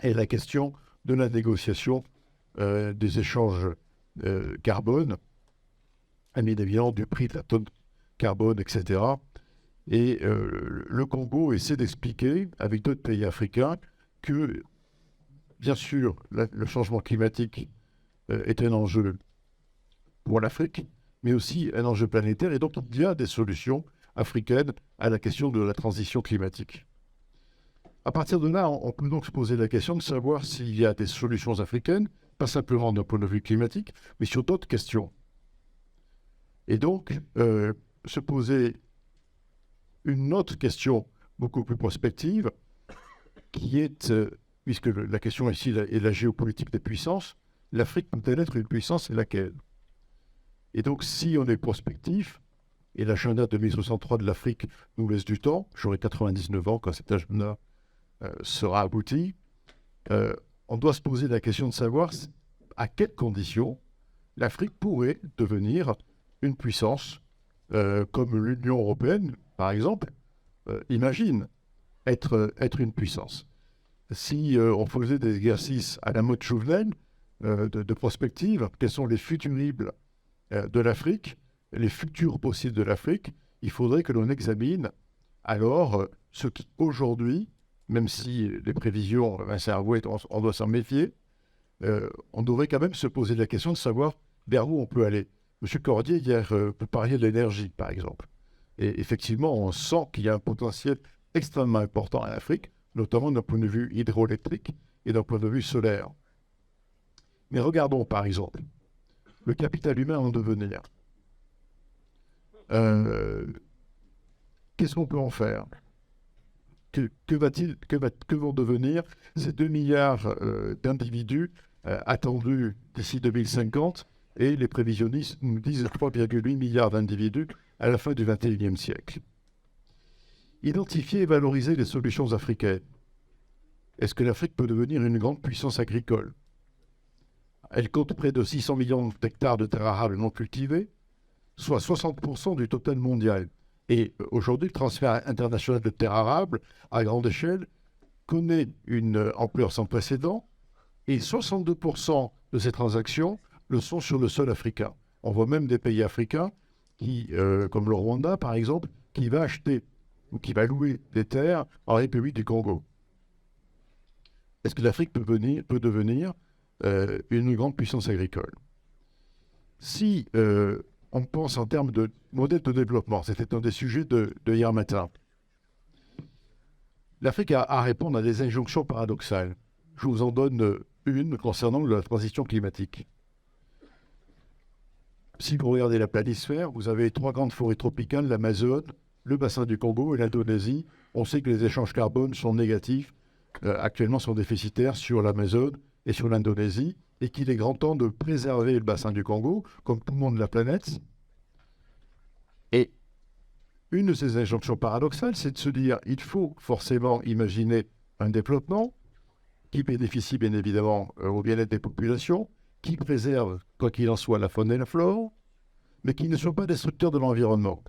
est la question de la négociation des échanges carbone, bien évidemment du prix de la tonne carbone, etc. Et le Congo essaie d'expliquer, avec d'autres pays africains, que, bien sûr, le changement climatique est un enjeu pour l'Afrique, mais aussi un enjeu planétaire. Et donc, il y a des solutions africaines à la question de la transition climatique. À partir de là, on peut donc se poser la question de savoir s'il y a des solutions africaines, pas simplement d'un point de vue climatique, mais sur d'autres questions. Et donc, se poser une autre question beaucoup plus prospective, qui est, puisque la question ici est la géopolitique des puissances, l'Afrique peut-elle être une puissance et laquelle? Et donc, si on est prospectif, et l'agenda 2063 de l'Afrique nous laisse du temps, j'aurai 99 ans quand cet agenda sera abouti, on doit se poser la question de savoir à quelles conditions l'Afrique pourrait devenir une puissance comme l'Union européenne, par exemple, imagine être une puissance. Si on faisait des exercices à la mode Jouvenel de prospective, quels sont les futuribles de l'Afrique, les futurs possibles de l'Afrique, il faudrait que l'on examine alors ce qui aujourd'hui même si les prévisions, Vincent Herouet, on doit s'en méfier, on devrait quand même se poser la question de savoir vers où on peut aller. Monsieur Cordier, hier, vous parliez de l'énergie, par exemple. Et effectivement, on sent qu'il y a un potentiel extrêmement important en Afrique, notamment d'un point de vue hydroélectrique et d'un point de vue solaire. Mais regardons, par exemple, le capital humain en devenir. Qu'est-ce qu'on peut en faire? Que vont devenir ces 2 milliards d'individus attendus d'ici 2050, et les prévisionnistes nous disent 3,8 milliards d'individus à la fin du XXIe siècle. Identifier et valoriser les solutions africaines. Est-ce que l'Afrique peut devenir une grande puissance agricole? Elle compte près de 600 millions d'hectares de terres arables non cultivées, soit 60% du total mondial. Et aujourd'hui, le transfert international de terres arables à grande échelle connaît une ampleur sans précédent, et 62% de ces transactions le sont sur le sol africain. On voit même des pays africains, comme le Rwanda par exemple, qui va acheter ou qui va louer des terres en République du Congo. Est-ce que l'Afrique peut devenir une grande puissance agricole? Si on pense en termes de modèle de développement, c'était un des sujets de hier matin, l'Afrique a à répondre à des injonctions paradoxales. Je vous en donne une concernant la transition climatique. Si vous regardez la planisphère, vous avez 3 grandes forêts tropicales, l'Amazone, le bassin du Congo et l'Indonésie. On sait que les échanges carbone sont négatifs, actuellement sont déficitaires sur l'Amazone et sur l'Indonésie, et qu'il est grand temps de préserver le bassin du Congo, comme tout le monde de la planète. Et une de ces injonctions paradoxales, c'est de se dire il faut forcément imaginer un développement qui bénéficie bien évidemment au bien-être des populations, qui préserve, quoi qu'il en soit, la faune et la flore, mais qui ne soit pas destructeur de l'environnement.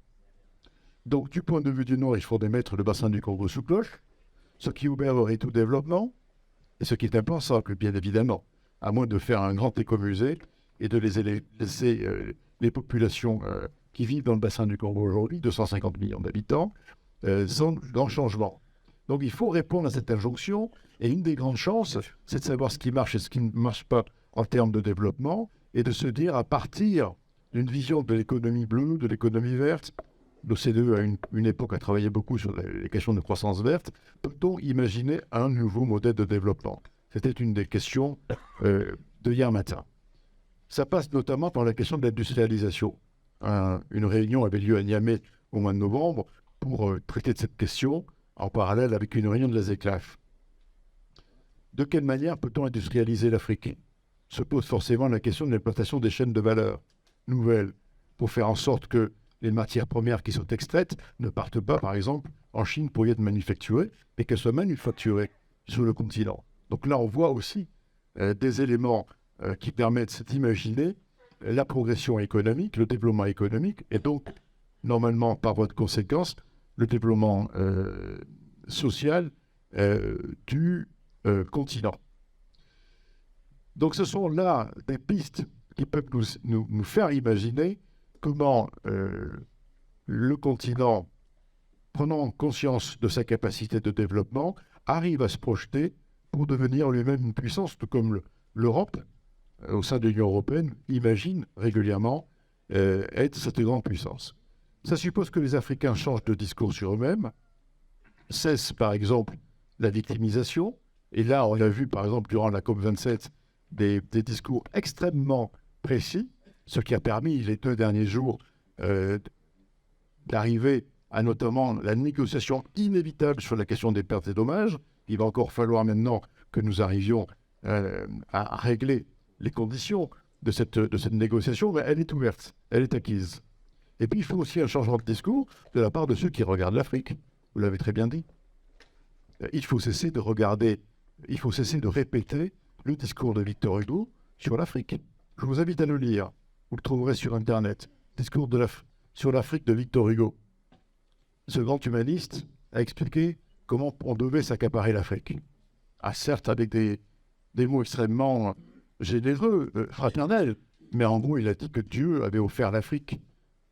Donc, du point de vue du Nord, il faudrait mettre le bassin du Congo sous cloche, ce qui ouvrirait tout développement, et ce qui est impensable, bien évidemment, à moins de faire un grand écomusée et de laisser les populations qui vivent dans le bassin du Congo aujourd'hui, 250 millions d'habitants, sans grand changement. Donc, il faut répondre à cette injonction, et une des grandes chances, c'est de savoir ce qui marche et ce qui ne marche pas en termes de développement, et de se dire, à partir d'une vision de l'économie bleue, de l'économie verte, l'OCDE, à une époque, a travaillé beaucoup sur les questions de croissance verte, peut-on imaginer un nouveau modèle de développement? C'était une des questions de hier matin. Ça passe notamment par la question de l'industrialisation. Une réunion avait lieu à Niamey au mois de novembre pour traiter de cette question, en parallèle avec une réunion de la ZECLAF. De quelle manière peut-on industrialiser l'Afrique? Se pose forcément la question de l'implantation des chaînes de valeur nouvelles, pour faire en sorte que les matières premières qui sont extraites ne partent pas, par exemple, en Chine pour y être manufacturées, mais qu'elles soient manufacturées sur le continent. Donc là, on voit aussi des éléments qui permettent d'imaginer la progression économique, le développement économique, et donc, normalement, par voie de conséquence, le développement social du continent. Donc ce sont là des pistes qui peuvent nous faire imaginer comment le continent, prenant conscience de sa capacité de développement, arrive à se projeter pour devenir lui-même une puissance, tout comme l'Europe, au sein de l'Union européenne, imagine régulièrement être cette grande puissance. Ça suppose que les Africains changent de discours sur eux-mêmes, cessent par exemple la victimisation, et là on a vu par exemple durant la COP27 des discours extrêmement précis, ce qui a permis les 2 derniers jours d'arriver à notamment la négociation inévitable sur la question des pertes et dommages. Il va encore falloir maintenant que nous arrivions à régler les conditions de cette négociation, mais elle est ouverte, elle est acquise. Et puis il faut aussi un changement de discours de la part de ceux qui regardent l'Afrique. Vous l'avez très bien dit. Il faut cesser de regarder, il faut cesser de répéter le discours de Victor Hugo sur l'Afrique. Je vous invite à le lire. Vous le trouverez sur Internet. Discours sur l'Afrique de Victor Hugo. Ce grand humaniste a expliqué comment on devait s'accaparer l'Afrique. Ah, certes, avec des mots extrêmement généreux, fraternels, mais en gros, il a dit que Dieu avait offert l'Afrique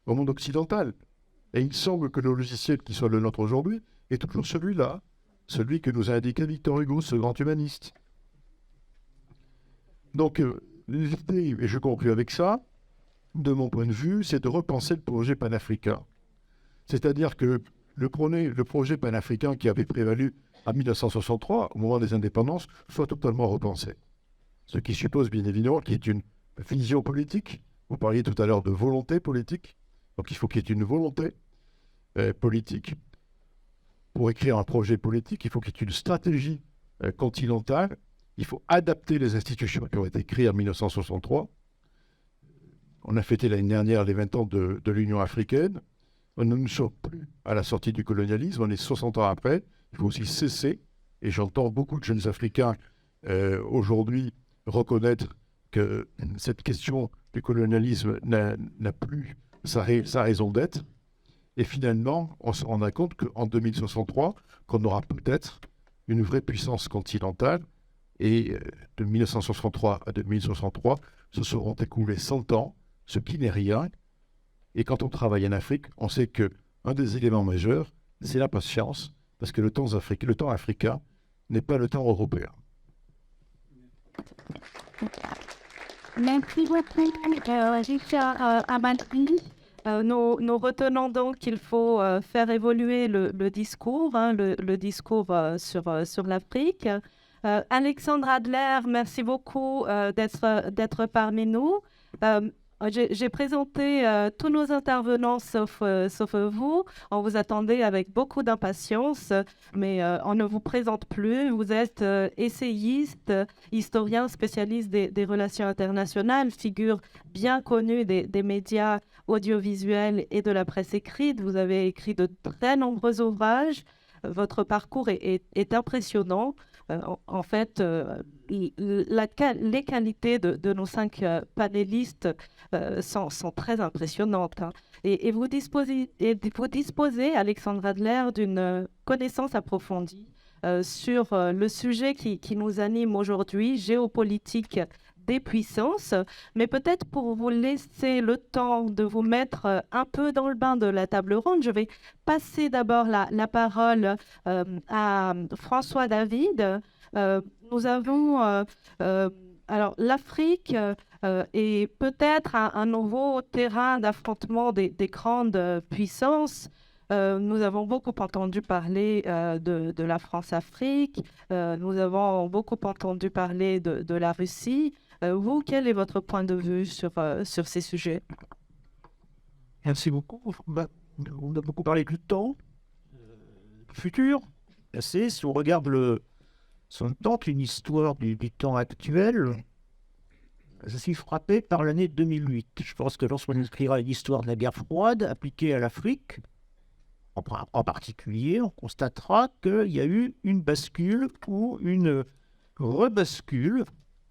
au monde occidental. Et il semble que le logiciel qui soit le nôtre aujourd'hui est toujours celui-là. celui que nous a indiqué Victor Hugo, ce grand humaniste. Donc, l'idée, et je conclue avec ça, de mon point de vue, c'est de repenser le projet panafricain. C'est-à-dire que le projet panafricain qui avait prévalu en 1963, au moment des indépendances, soit totalement repensé. Ce qui suppose bien évidemment qu'il y ait une vision politique. Vous parliez tout à l'heure de volonté politique. Donc il faut qu'il y ait une volonté politique. Pour écrire un projet politique, il faut qu'il y ait une stratégie continentale. Il faut adapter les institutions qui ont été créées en 1963. On a fêté l'année dernière les 20 ans de l'Union africaine. Nous ne sommes plus à la sortie du colonialisme, on est 60 ans après. Il faut aussi cesser, et j'entends beaucoup de jeunes Africains aujourd'hui reconnaître que cette question du colonialisme n'a plus sa raison d'être. Et finalement, on se rendra compte qu'en 2063, qu'on aura peut-être une vraie puissance continentale. Et de 1963 à 2063, se seront écoulés 100 ans, ce qui n'est rien. Et quand on travaille en Afrique, on sait qu'un des éléments majeurs, c'est la patience, parce que le temps africain n'est pas le temps européen. Merci beaucoup, Richard Amadou. Nous retenons donc qu'il faut faire évoluer le discours, le discours sur l'Afrique. Alexandre Adler, merci beaucoup d'être parmi nous. J'ai présenté tous nos intervenants sauf vous. On vous attendait avec beaucoup d'impatience, mais on ne vous présente plus. Vous êtes essayiste, historien, spécialiste des relations internationales, figure bien connue des médias audiovisuels et de la presse écrite. Vous avez écrit de très nombreux ouvrages. Votre parcours est impressionnant. En fait, les qualités de nos 5 panélistes sont très impressionnantes. Hein. Et vous disposez, Alexandre Adler, d'une connaissance approfondie sur le sujet qui nous anime aujourd'hui, géopolitique des puissances. Mais peut-être pour vous laisser le temps de vous mettre un peu dans le bain de la table ronde, je vais passer d'abord la parole à François David. Nous avons alors l'Afrique est peut-être un nouveau terrain d'affrontement des grandes puissances. Nous avons beaucoup entendu parler de la France-Afrique. Nous avons beaucoup entendu parler de la Russie. Vous, quel est votre point de vue sur ces sujets? Merci beaucoup. On a beaucoup parlé du temps, du futur, passé. Si on regarde si on tente une histoire du temps actuel, je suis frappé par l'année 2008. Je pense que lorsqu'on écrira une histoire de la guerre froide appliquée à l'Afrique, en particulier, on constatera qu'il y a eu une bascule ou une rebascule,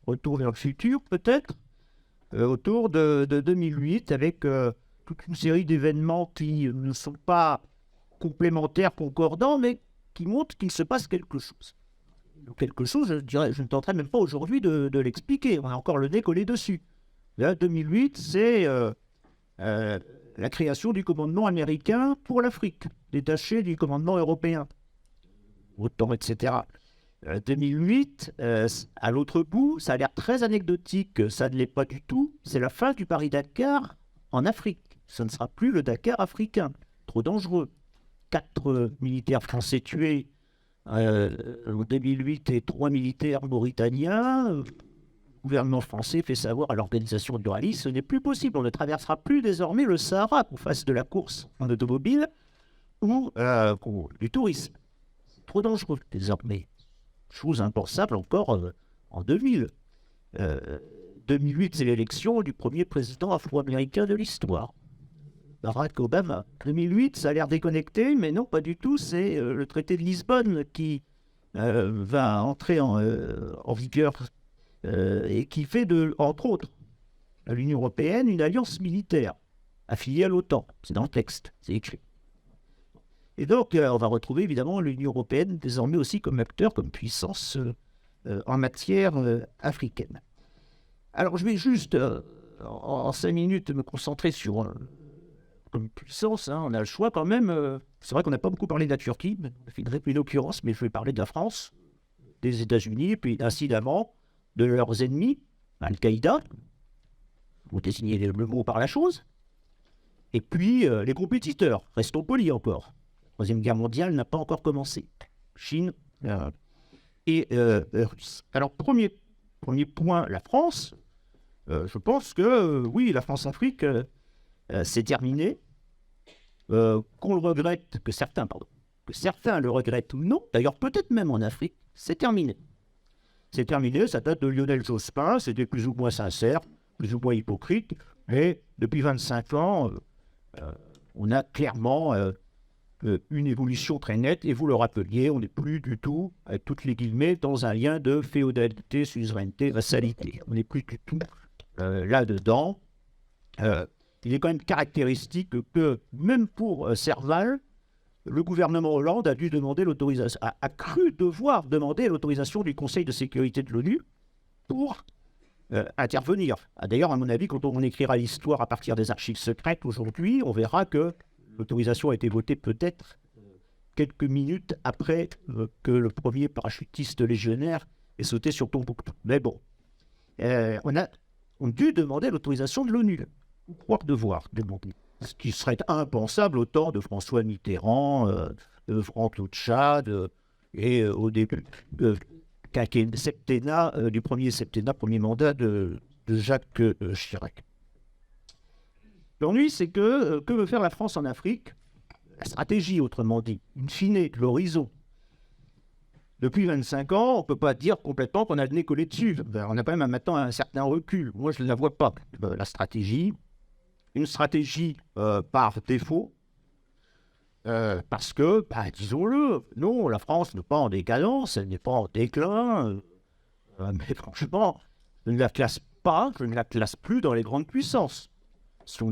retour vers le futur peut-être, autour de 2008, avec toute une série d'événements qui ne sont pas complémentaires, concordants, mais qui montrent qu'il se passe quelque chose. Quelque chose, je ne tenterai même pas aujourd'hui de l'expliquer, on a encore le nez collé dessus. Là, 2008, c'est la création du commandement américain pour l'Afrique, détaché du commandement européen, OTAN, etc. 2008, à l'autre bout, ça a l'air très anecdotique, ça ne l'est pas du tout, c'est la fin du Paris-Dakar en Afrique. Ce ne sera plus le Dakar africain, trop dangereux. 4 militaires français tués en 2008 et 3 militaires mauritaniens. Le gouvernement français fait savoir à l'organisation Duralis, ce n'est plus possible, on ne traversera plus désormais le Sahara pour faire de la course en automobile ou du tourisme. C'est trop dangereux désormais. Chose impensable encore en 2000. 2008, c'est l'élection du premier président afro-américain de l'histoire, Barack Obama. 2008, ça a l'air déconnecté, mais non, pas du tout. C'est le traité de Lisbonne qui va entrer en vigueur et qui fait, entre autres, à l'Union européenne une alliance militaire affiliée à l'OTAN. C'est dans le texte, c'est écrit. Et donc, on va retrouver évidemment l'Union européenne désormais aussi comme acteur, comme puissance en matière africaine. Alors, je vais juste, en 5 minutes, me concentrer sur comme puissance, hein, on a le choix quand même. C'est vrai qu'on n'a pas beaucoup parlé de la Turquie, mais on a fait une occurrence, mais je vais parler de la France, des États-Unis, puis incidemment de leurs ennemis, Al-Qaïda, vous désignez le mot par la chose, et puis les compétiteurs, restons polis encore. La Troisième Guerre mondiale n'a pas encore commencé. Chine et Russie. Alors, premier point, la France. Je pense que, oui, la France-Afrique, c'est terminé. Qu'on le regrette, que certains le regrettent ou non, d'ailleurs peut-être même en Afrique, c'est terminé. C'est terminé, ça date de Lionel Jospin, c'était plus ou moins sincère, plus ou moins hypocrite, mais depuis 25 ans, on a clairement une évolution très nette, et vous le rappeliez, on n'est plus du tout, avec toutes les guillemets, dans un lien de féodalité, suzeraineté, vassalité. On n'est plus du tout là-dedans. Il est quand même caractéristique que, même pour Serval, le gouvernement Hollande a dû demander l'autorisation, a cru devoir demander l'autorisation du Conseil de sécurité de l'ONU pour intervenir. D'ailleurs, à mon avis, quand on écrira l'histoire à partir des archives secrètes aujourd'hui, on verra que l'autorisation a été votée peut-être quelques minutes après que le premier parachutiste légionnaire ait sauté sur Tombouctou. Mais bon, on a dû demander l'autorisation de l'ONU. Ou croire devoir demander. Ce qui serait impensable au temps de François Mitterrand, de Franck Chad et au début du premier mandat de Jacques Chirac. L'ennui, c'est que veut faire la France en Afrique? La stratégie, autrement dit, in fine, l'horizon. Depuis 25 ans, on ne peut pas dire complètement qu'on a le nez collé dessus. On a quand même maintenant un certain recul. Moi, je ne la vois pas, la stratégie. Une stratégie par défaut, parce que, disons-le, non, la France n'est pas en décadence, elle n'est pas en déclin, mais franchement, je ne la classe plus dans les grandes puissances. Si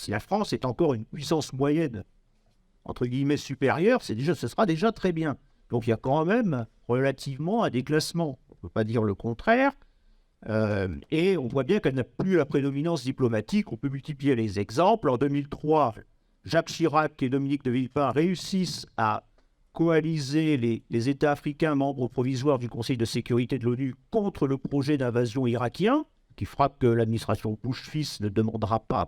la France est encore une puissance moyenne, entre guillemets supérieure, ce sera déjà très bien. Donc il y a quand même relativement un déclassement, on ne peut pas dire le contraire. Et on voit bien qu'elle n'a plus la prédominance diplomatique. On peut multiplier les exemples. En 2003, Jacques Chirac et Dominique de Villepin réussissent à coaliser les États africains membres provisoires du Conseil de sécurité de l'ONU contre le projet d'invasion irakien, qui fera que l'administration Bush-fils ne demandera pas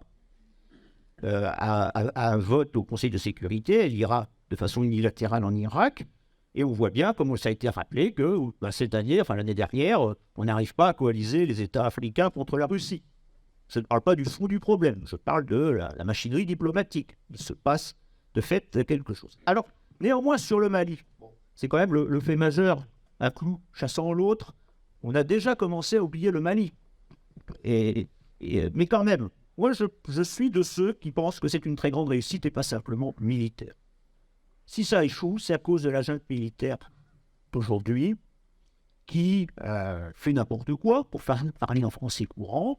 à un vote au Conseil de sécurité. Elle ira de façon unilatérale en Irak. Et on voit bien, comme ça a été rappelé, que cette année, l'année dernière, on n'arrive pas à coaliser les États africains contre la Russie. Je ne parle pas du fond du problème, je parle de la machinerie diplomatique. Il se passe de fait quelque chose. Alors, néanmoins, sur le Mali, c'est quand même le fait majeur, un clou chassant l'autre. On a déjà commencé à oublier le Mali. Mais quand même, moi, je suis de ceux qui pensent que c'est une très grande réussite et pas simplement militaire. Si ça échoue, c'est à cause de la junte militaire d'aujourd'hui qui fait n'importe quoi, pour parler en français courant,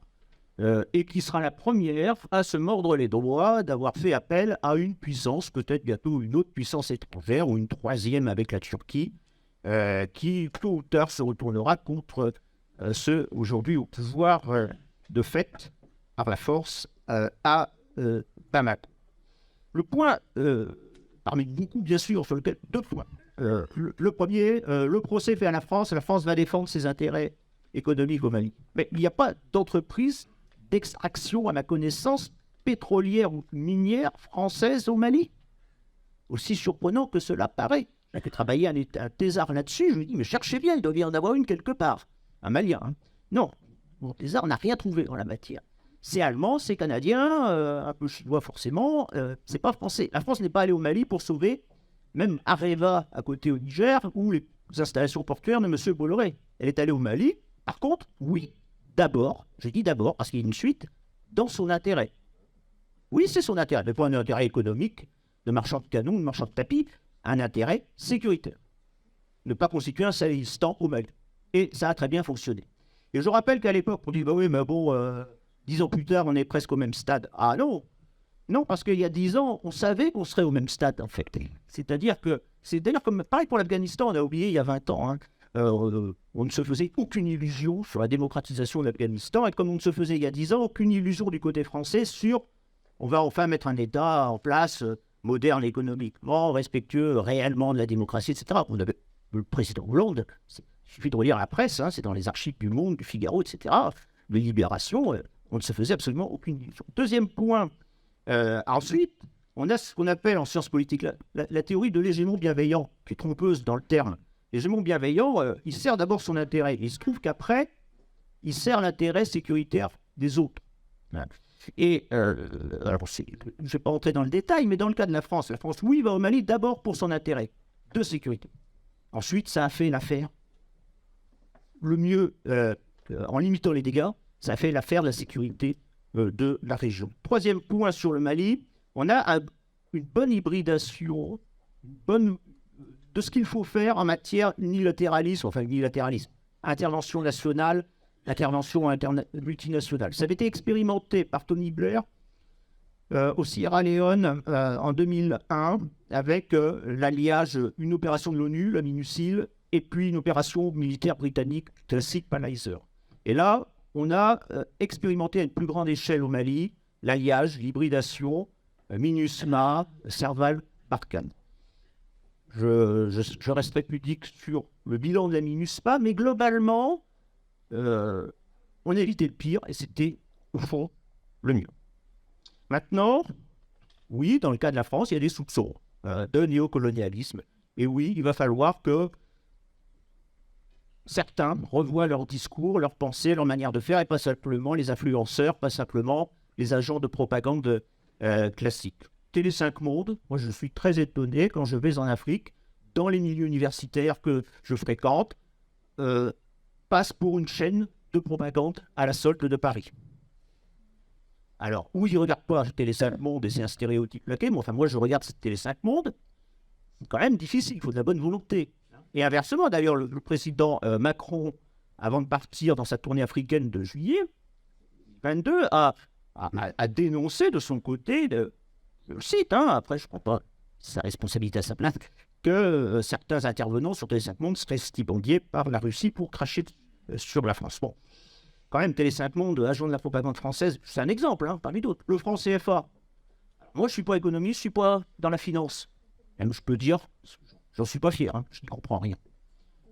et qui sera la première à se mordre les doigts d'avoir fait appel à une puissance, peut-être bientôt une autre puissance étrangère, ou une troisième avec la Turquie, qui tôt ou tard se retournera contre ceux aujourd'hui au pouvoir de fait, par la force, à Bamako. Le point... parmi beaucoup, bien sûr, sur lequel deux points. Le premier, le procès fait à la France va défendre ses intérêts économiques au Mali. Mais il n'y a pas d'entreprise d'extraction, à ma connaissance, pétrolière ou minière française au Mali. Aussi surprenant que cela paraît. J'ai fait travailler un thésard là-dessus, je me dis, mais cherchez bien, il doit y en avoir une quelque part. Un Malien, hein. Non, mon thésard n'a rien trouvé en la matière. C'est allemand, c'est canadien, un peu chinois forcément, c'est pas français. La France n'est pas allée au Mali pour sauver même Areva à côté au Niger ou les installations portuaires de M. Bolloré. Elle est allée au Mali, par contre, oui, d'abord, j'ai dit d'abord parce qu'il y a une suite, dans son intérêt. Oui, c'est son intérêt, mais pas un intérêt économique, de marchand de canons, de marchand de tapis, un intérêt sécuritaire. Ne pas constituer un salistan au Mali. Et ça a très bien fonctionné. Et je rappelle qu'à l'époque, on dit, bah oui, mais bon... 10 ans plus tard, on est presque au même stade. Ah non, non, parce qu'il y a 10 ans, on savait qu'on serait au même stade, en fait. C'est-à-dire que, c'est d'ailleurs comme, pareil pour l'Afghanistan, on a oublié il y a 20 ans, hein, on ne se faisait aucune illusion sur la démocratisation de l'Afghanistan, et comme on ne se faisait il y a 10 ans, aucune illusion du côté français sur on va enfin mettre un État en place moderne économiquement, respectueux réellement de la démocratie, etc. On avait le président Hollande, il suffit de relire la presse, hein, c'est dans les archives du Monde, du Figaro, etc. Les Libérations, on ne se faisait absolument aucune illusion. Deuxième point, ensuite, on a ce qu'on appelle en sciences politiques la théorie de l'hégémon bienveillant, qui est trompeuse dans le terme. L'hégémon bienveillant, il sert d'abord son intérêt. Il se trouve qu'après, il sert l'intérêt sécuritaire des autres. Voilà. Et, alors, je ne vais pas entrer dans le détail, mais dans le cas de la France, oui, va au Mali d'abord pour son intérêt de sécurité. Ensuite, ça a fait l'affaire. Le mieux, en limitant les dégâts, ça a fait l'affaire de la sécurité de la région. Troisième point sur le Mali, on a une bonne hybridation de ce qu'il faut faire en matière unilatéralisme, intervention nationale, intervention multinationale. Ça avait été expérimenté par Tony Blair au Sierra Leone en 2001 avec l'alliage, une opération de l'ONU, la MINUSIL, et puis une opération militaire britannique, classique Palliser. Et là, on a expérimenté à une plus grande échelle au Mali l'alliage, l'hybridation, MINUSMA, Serval, Barkhane. Je resterai pudique sur le bilan de la MINUSMA, mais globalement, on a évité le pire et c'était, au fond, le mieux. Maintenant, oui, dans le cas de la France, il y a des soupçons de néocolonialisme. Et oui, il va falloir que certains revoient leur discours, leur pensée, leur manière de faire, et pas simplement les influenceurs, pas simplement les agents de propagande classiques. Télé 5 Monde, moi je suis très étonné quand je vais en Afrique, dans les milieux universitaires que je fréquente, passe pour une chaîne de propagande à la solde de Paris. Alors, oui, je ne regarde pas Télé 5 Monde et c'est un stéréotype plaqué, mais enfin moi je regarde cette Télé 5 Monde, c'est quand même difficile, il faut de la bonne volonté. Et inversement, d'ailleurs, le président Macron, avant de partir dans sa tournée africaine de juillet 2022, a dénoncé de son côté, je le cite, après je ne prends pas sa responsabilité à sa place, que certains intervenants sur Télé 5 Monde seraient stipendiés par la Russie pour cracher sur la France. Bon, quand même, Télé 5 Monde, agent de la propagande française, c'est un exemple, parmi d'autres. Le franc CFA. Moi, je ne suis pas économiste, je ne suis pas dans la finance. Même, je peux dire, j'en suis pas fier, je n'y comprends rien.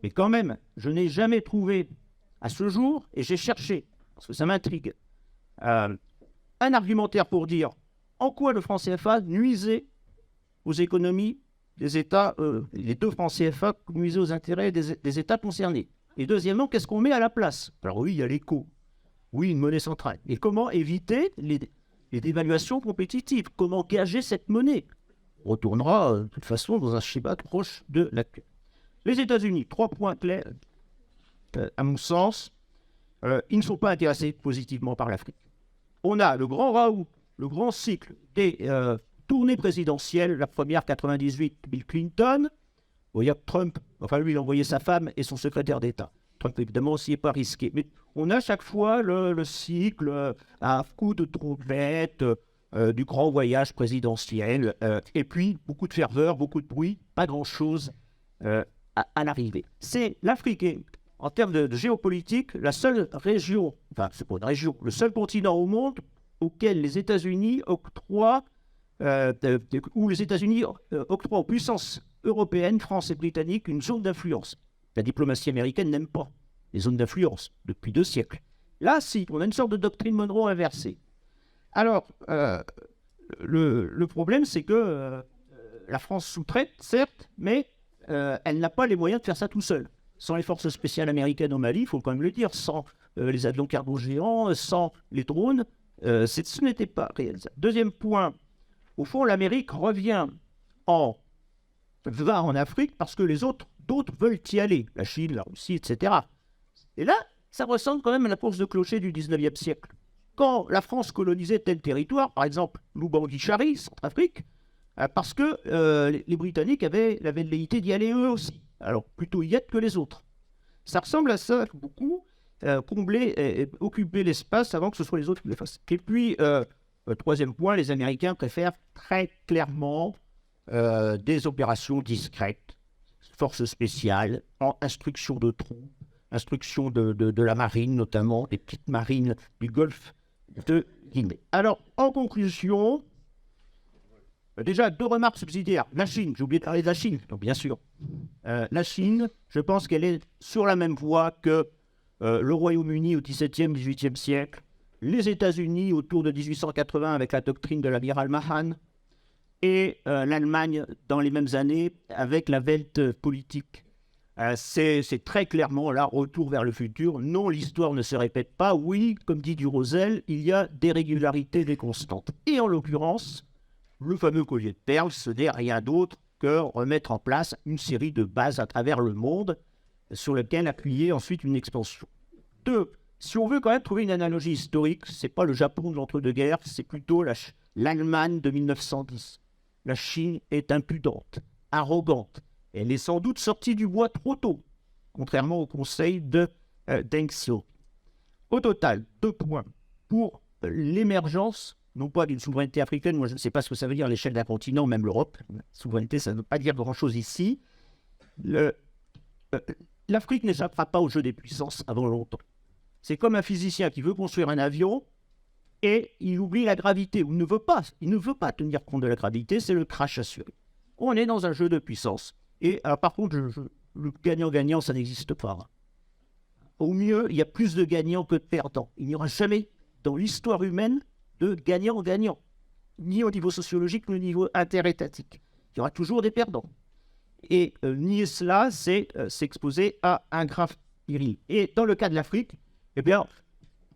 Mais quand même, je n'ai jamais trouvé à ce jour, et j'ai cherché, parce que ça m'intrigue, un argumentaire pour dire en quoi le franc CFA nuisait aux économies des États, les deux francs CFA nuisaient aux intérêts des États concernés. Et deuxièmement, qu'est-ce qu'on met à la place? Alors oui, il y a l'éco, oui, une monnaie centrale. Et comment éviter les dévaluations compétitives? Comment gager cette monnaie? On retournera de toute façon dans un schéma proche de l'actuel. Les États-Unis, 3 points clairs, à mon sens, ils ne sont pas intéressés positivement par l'Afrique. On a le grand Raoult, le grand cycle des tournées présidentielles, la première 98, Bill Clinton, il y a Trump, enfin lui il a envoyé sa femme et son secrétaire d'État. Trump évidemment aussi n'est pas risqué, mais on a chaque fois le cycle à coup de trompette, du grand voyage présidentiel, et puis beaucoup de ferveur, beaucoup de bruit, pas grand-chose à l'arrivée. C'est l'Afrique est, en termes de géopolitique, la seule région, enfin c'est pas une région, le seul continent au monde auquel les États-Unis octroient, où les États-Unis octroient aux puissances européennes, France et britanniques, une zone d'influence. La diplomatie américaine n'aime pas les zones d'influence depuis 2 siècles. Là, si, on a une sorte de doctrine Monroe inversée. Alors, le problème, c'est que la France sous-traite, certes, mais elle n'a pas les moyens de faire ça tout seul. Sans les forces spéciales américaines au Mali, il faut quand même le dire, sans les avions cargo géants, sans les drones, ce n'était pas réalisable. Deuxième point, au fond, l'Amérique va en Afrique parce que d'autres veulent y aller, la Chine, la Russie, etc. Et là, ça ressemble quand même à la course de clocher du 19e siècle. Quand la France colonisait tel territoire, par exemple l'Oubangui-Chari, Centrafrique, parce que les Britanniques avaient la velléité d'y aller eux aussi. Alors, plutôt y être que les autres. Ça ressemble à ça, beaucoup, combler et occuper l'espace avant que ce soit les autres qui le fassent. Et puis, troisième point, les Américains préfèrent très clairement des opérations discrètes, forces spéciales, instruction de troupes, instruction de la marine notamment, des petites marines du golfe de Guinée. Alors, en conclusion, déjà 2 remarques subsidiaires. La Chine, j'ai oublié de parler de la Chine, donc bien sûr. La Chine, je pense qu'elle est sur la même voie que le Royaume-Uni au XVIIe, XVIIIe siècle, les États-Unis autour de 1880 avec la doctrine de l'amiral Mahan, et l'Allemagne dans les mêmes années avec la Weltpolitik. C'est très clairement là, retour vers le futur. Non, l'histoire ne se répète pas. Oui, comme dit Durosel, il y a des régularités, des constantes. Et en l'occurrence, le fameux collier de perles, ce n'est rien d'autre que remettre en place une série de bases à travers le monde sur lesquelles appuyer ensuite une expansion. 2. Si on veut quand même trouver une analogie historique, ce n'est pas le Japon de l'entre-deux-guerres, c'est plutôt l'Allemagne de 1910. La Chine est impudente, arrogante. Elle est sans doute sortie du bois trop tôt, contrairement au conseil de Deng Xiaoping. Au total, 2 points pour l'émergence, non pas d'une souveraineté africaine, moi je ne sais pas ce que ça veut dire à l'échelle d'un continent, même l'Europe. Souveraineté, ça ne veut pas dire grand-chose ici. L'Afrique n'échappera pas au jeu des puissances avant longtemps. C'est comme un physicien qui veut construire un avion et il oublie la gravité, ou il ne veut pas tenir compte de la gravité, c'est le crash assuré. On est dans un jeu de puissance. Et par contre, le gagnant-gagnant, ça n'existe pas. Au mieux, il y a plus de gagnants que de perdants. Il n'y aura jamais, dans l'histoire humaine, de gagnant-gagnant, ni au niveau sociologique, ni au niveau interétatique. Il y aura toujours des perdants. Et nier cela, c'est s'exposer à un grave péril. Et dans le cas de l'Afrique, eh bien,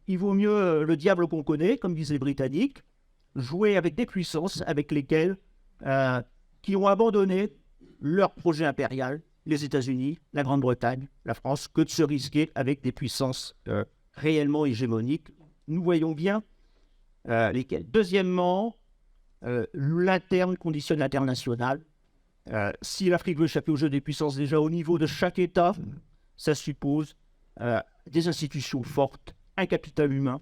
il vaut mieux le diable qu'on connaît, comme disent les Britanniques, jouer avec des puissances avec lesquelles, qui ont abandonné leur projet impérial, les États-Unis, la Grande-Bretagne, la France, que de se risquer avec des puissances réellement hégémoniques. Nous voyons bien lesquelles. Deuxièmement, l'interne conditionne l'international. Si l'Afrique veut échapper au jeu des puissances déjà au niveau de chaque État, ça suppose des institutions fortes, un capital humain.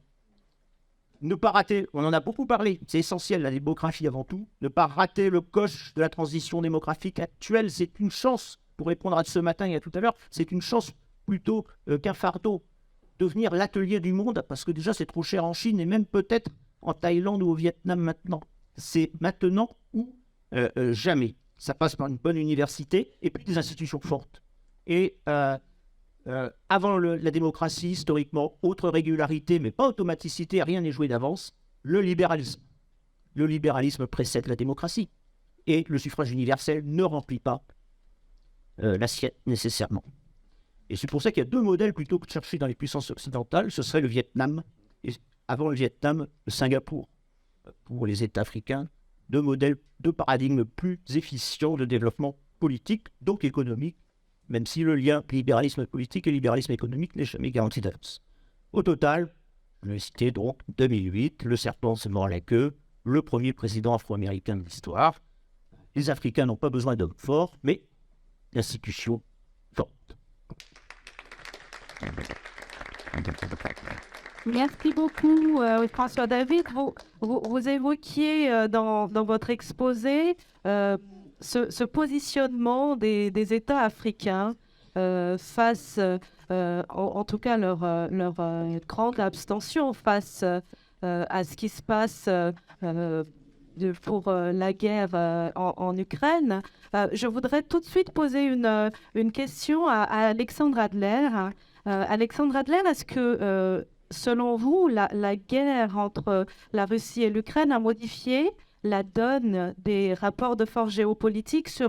Ne pas rater, on en a beaucoup parlé, c'est essentiel, la démographie avant tout. Ne pas rater le coche de la transition démographique actuelle, c'est une chance, pour répondre à ce matin et à tout à l'heure, c'est une chance plutôt qu'un fardeau. Devenir l'atelier du monde, parce que déjà c'est trop cher en Chine et même peut-être en Thaïlande ou au Vietnam maintenant. C'est maintenant ou jamais. Ça passe par une bonne université et puis des institutions fortes. Et avant la démocratie, historiquement, autre régularité, mais pas automaticité, rien n'est joué d'avance, le libéralisme. Le libéralisme précède la démocratie. Et le suffrage universel ne remplit pas l'assiette nécessairement. Et c'est pour ça qu'il y a 2 modèles plutôt que de chercher dans les puissances occidentales. Ce serait le Vietnam, et avant le Vietnam, le Singapour. Pour les États africains, 2 modèles, 2 paradigmes plus efficients de développement politique, donc économique, même si le lien libéralisme politique et libéralisme économique n'est jamais garanti d'avance. Au total, je vais citer donc 2008, le serpent se mord la queue, le premier président afro-américain de l'histoire. Les Africains n'ont pas besoin d'hommes forts, mais d'institutions fortes. Merci beaucoup, François David. Vous évoquiez dans votre exposé ce positionnement des États africains face, en tout cas, leur grande abstention face à ce qui se passe pour la guerre en Ukraine. Je voudrais tout de suite poser une question à Alexandre Adler. Alexandre Adler, est-ce que, selon vous, la guerre entre la Russie et l'Ukraine a modifié la donne des rapports de force géopolitiques sur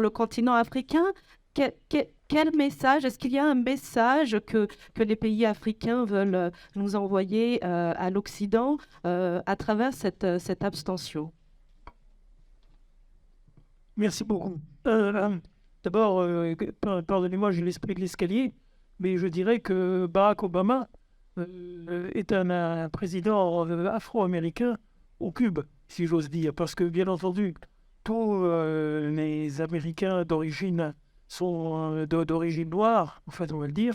le continent africain? Quel message, est-ce qu'il y a un message que les pays africains veulent nous envoyer à l'Occident à travers cette abstention? Merci beaucoup. D'abord, pardonnez-moi, j'ai l'esprit de l'escalier, mais je dirais que Barack Obama est un président afro-américain au cube, si j'ose dire, parce que, bien entendu, tous les Américains d'origine noire, en fait, on va le dire,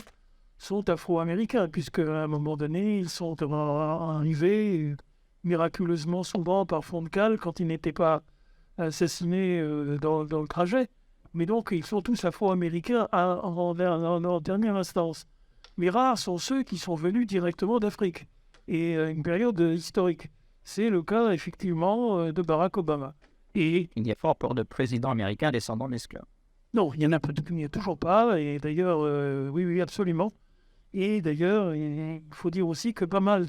sont afro-américains, puisque à un moment donné, ils sont arrivés miraculeusement souvent par fond de cale quand ils n'étaient pas assassinés dans le trajet. Mais donc, ils sont tous afro-américains en dernière instance. Mais rares sont ceux qui sont venus directement d'Afrique. et une période historique. C'est le cas, effectivement, de Barack Obama. Et Il n'y a pas encore de président américain descendant d'esclaves. non, il n'y a toujours pas. Et d'ailleurs, oui, absolument. Et d'ailleurs, il faut dire aussi que pas mal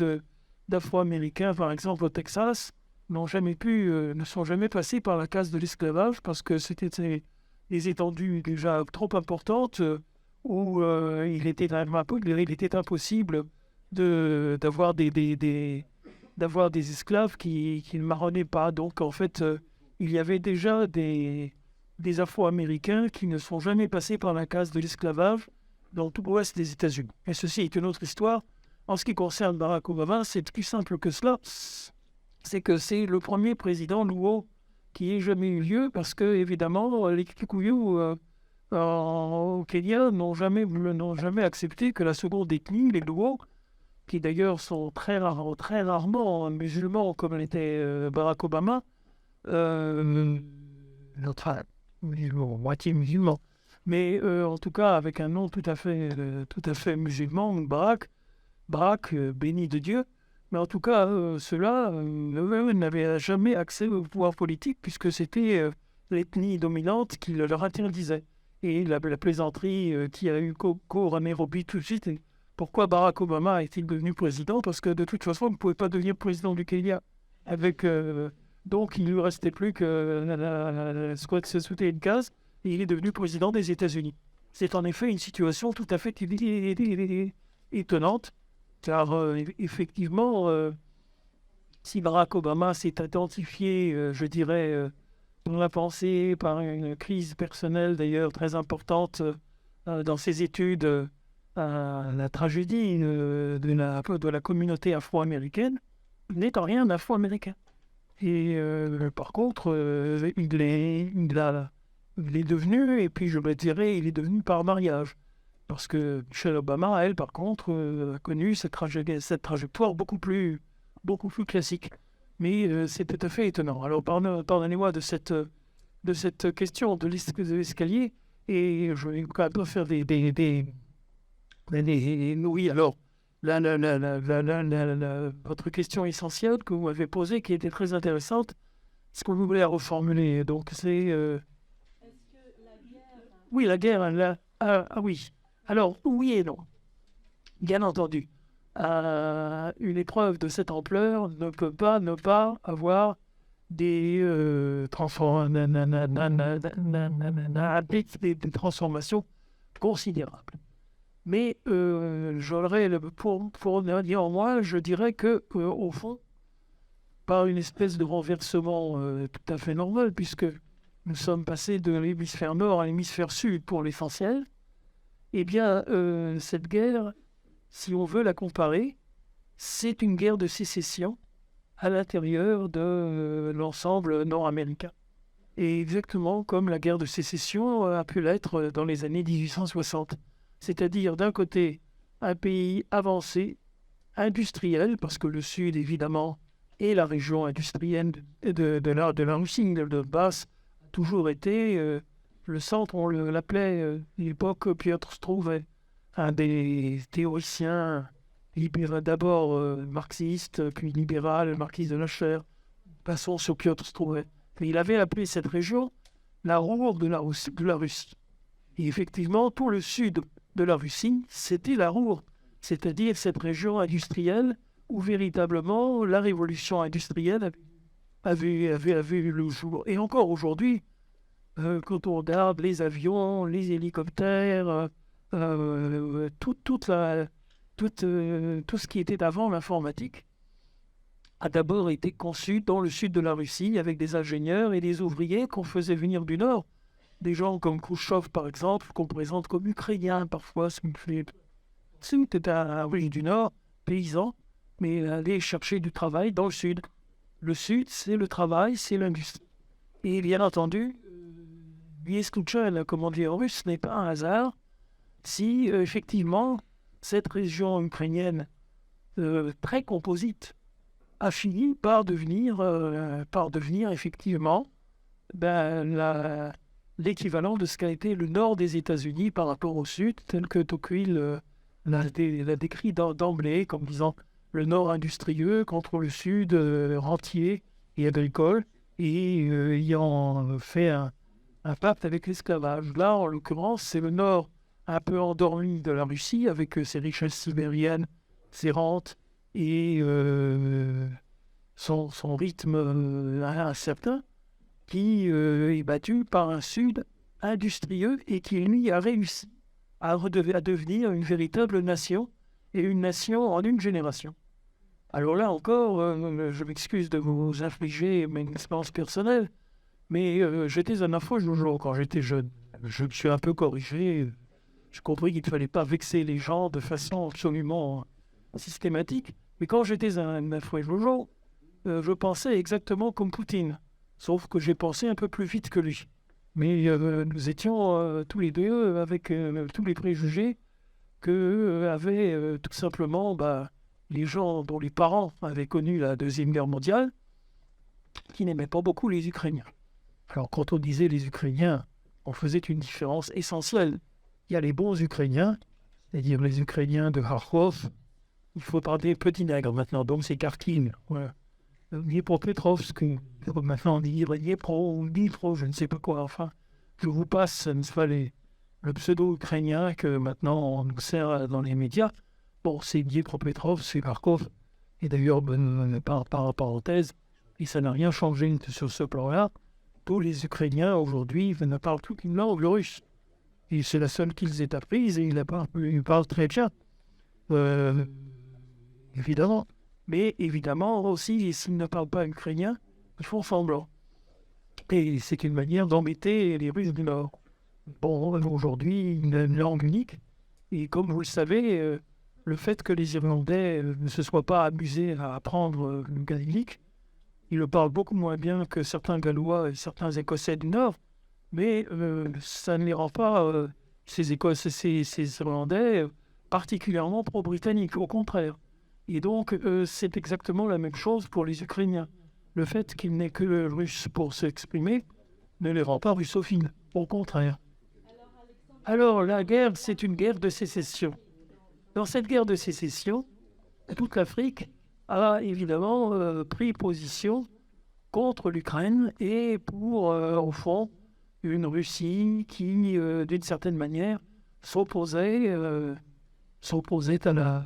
d'Afro-Américains, par exemple au Texas, ne sont jamais passés par la case de l'esclavage parce que c'était des étendues déjà trop importantes où il était impossible d'avoir d'avoir des esclaves qui ne marronnaient pas. Donc, en fait, il y avait déjà des Afro-Américains qui ne sont jamais passés par la case de l'esclavage dans tout l'ouest des États-Unis. Et ceci est une autre histoire. En ce qui concerne Barack Obama, c'est plus simple que cela. C'est que c'est le premier président nouveau qui ait jamais eu lieu parce que, évidemment, les Kikuyu au Kenya n'ont jamais accepté que la seconde ethnie, les Luo, qui d'ailleurs sont très rarement musulmans comme l'était Barack Obama, moitié musulman, mais en tout cas avec un nom tout à fait musulman, Barak, béni de Dieu. Mais en tout cas, ceux-là n'avaient jamais accès au pouvoir politique puisque c'était l'ethnie dominante qui le leur interdisait. Et la plaisanterie qui a eu cours à Nairobi tout de suite, pourquoi Barack Obama est-il devenu président? Parce que de toute façon, on ne pouvait pas devenir président du Kenya. Donc, il ne lui restait plus que se sauter une case et il est devenu président des États-Unis. C'est en effet une situation tout à fait étonnante, car effectivement, si Barack Obama s'est identifié, je dirais, dans la pensée par une crise personnelle d'ailleurs très importante dans ses études, la tragédie de la communauté afro-américaine, il n'est en rien afro-américain. Et par contre, il est devenu, et puis je me dirais, il est devenu par mariage. Parce que Michelle Obama, elle, par contre, a connu cette trajectoire beaucoup plus classique. Mais c'est tout à fait étonnant. Alors, pardonnez-moi de cette question de l'escalier, et je vais quand même faire oui, alors, votre question essentielle que vous m'avez posée, qui était très intéressante, ce que vous voulez la reformuler. Donc, c'est... Oui, la guerre, oui. Alors, oui et non. Bien entendu. Une épreuve de cette ampleur ne peut pas ne pas avoir des transformations considérables. Mais pour dire moi, je dirais que au fond, par une espèce de renversement tout à fait normal, puisque nous sommes passés de l'hémisphère nord à l'hémisphère sud pour l'essentiel, eh bien, cette guerre, si on veut la comparer, c'est une guerre de sécession à l'intérieur de l'ensemble nord-américain. Et exactement comme la guerre de sécession a pu l'être dans les années 1860. C'est-à-dire, d'un côté, un pays avancé, industriel, parce que le Sud, évidemment, est la région industrielle de la Russie, de Donbass, a toujours été le centre, on l'appelait à l'époque Piotr Struve, un des théoriciens d'abord marxiste, puis libéral, marquis de Lacher. Passons sur Piotr Struve. Mais il avait appelé cette région la roue de la Russie. Et effectivement, tout le sud de la Russie, c'était la Ruhr, c'est-à-dire cette région industrielle où véritablement la révolution industrielle avait vu le jour. Et encore aujourd'hui, quand on regarde les avions, les hélicoptères, tout ce qui était avant l'informatique a d'abord été conçu dans le sud de la Russie avec des ingénieurs et des ouvriers qu'on faisait venir du nord. Des gens comme Khrouchtchev, par exemple, qu'on présente comme ukrainiens parfois. C'était un ouvrier du Nord, paysan, mais aller chercher du travail dans le Sud. Le Sud, c'est le travail, c'est l'industrie. Et bien entendu, Bieskouchen, comme on dit en russe, ce n'est pas un hasard si, effectivement, cette région ukrainienne très composite a fini par devenir effectivement l'équivalent de ce qu'a été le nord des États-Unis par rapport au sud, tel que Tocqueville l'a décrit d'emblée, comme disant le nord industrieux contre le sud rentier et agricole, et ayant fait un pacte avec l'esclavage. Là, en l'occurrence, c'est le nord un peu endormi de la Russie, avec ses richesses sibériennes, ses rentes et son rythme incertain, qui est battu par un sud industrieux et qui, lui, a réussi à devenir une véritable nation, et une nation en une génération. Alors là encore, je m'excuse de vous infliger mes expériences personnelles, mais j'étais un info-jojo quand j'étais jeune. Je me suis un peu corrigé. J'ai compris qu'il ne fallait pas vexer les gens de façon absolument systématique. Mais quand j'étais un info-jojo, je pensais exactement comme Poutine. Sauf que j'ai pensé un peu plus vite que lui. Mais nous étions tous les deux avec tous les préjugés que avaient tout simplement les gens dont les parents avaient connu la Deuxième Guerre mondiale, qui n'aimaient pas beaucoup les Ukrainiens. Alors quand on disait les Ukrainiens, on faisait une différence essentielle. Il y a les bons Ukrainiens, c'est-à-dire les Ukrainiens de Kharkov. Il faut parler petit nègre maintenant, donc c'est Kharkiv. Ouais. Dnipropetrovsk, maintenant on dit Dnipro, je ne sais pas quoi, enfin. Je vous passe, n'est-ce pas, le pseudo-ukrainien que maintenant on nous sert dans les médias. Bon, c'est Dnipropetrovsk, c'est Kharkov. Et d'ailleurs, par parenthèse, et ça n'a rien changé sur ce plan-là, tous les Ukrainiens aujourd'hui ne parlent plus qu'une langue, le russe. Et c'est la seule qu'ils aient apprise, et ils parlent très bien. Évidemment. Mais évidemment, aussi, s'ils ne parlent pas ukrainien, ils font semblant. Et c'est une manière d'embêter les Russes du Nord. Bon, aujourd'hui, une langue unique. Et comme vous le savez, le fait que les Irlandais ne se soient pas amusés à apprendre le gaélique, ils le parlent beaucoup moins bien que certains Gallois et certains Écossais du Nord, mais ça ne les rend pas, ces Écossais, ces Irlandais, particulièrement pro-britanniques, au contraire. Et donc, c'est exactement la même chose pour les Ukrainiens. Le fait qu'ils n'aient que le russe pour s'exprimer ne les rend pas russophiles, au contraire. Alors, la guerre, c'est une guerre de sécession. Dans cette guerre de sécession, toute l'Afrique a évidemment pris position contre l'Ukraine et pour, au fond, une Russie qui, d'une certaine manière, s'opposait à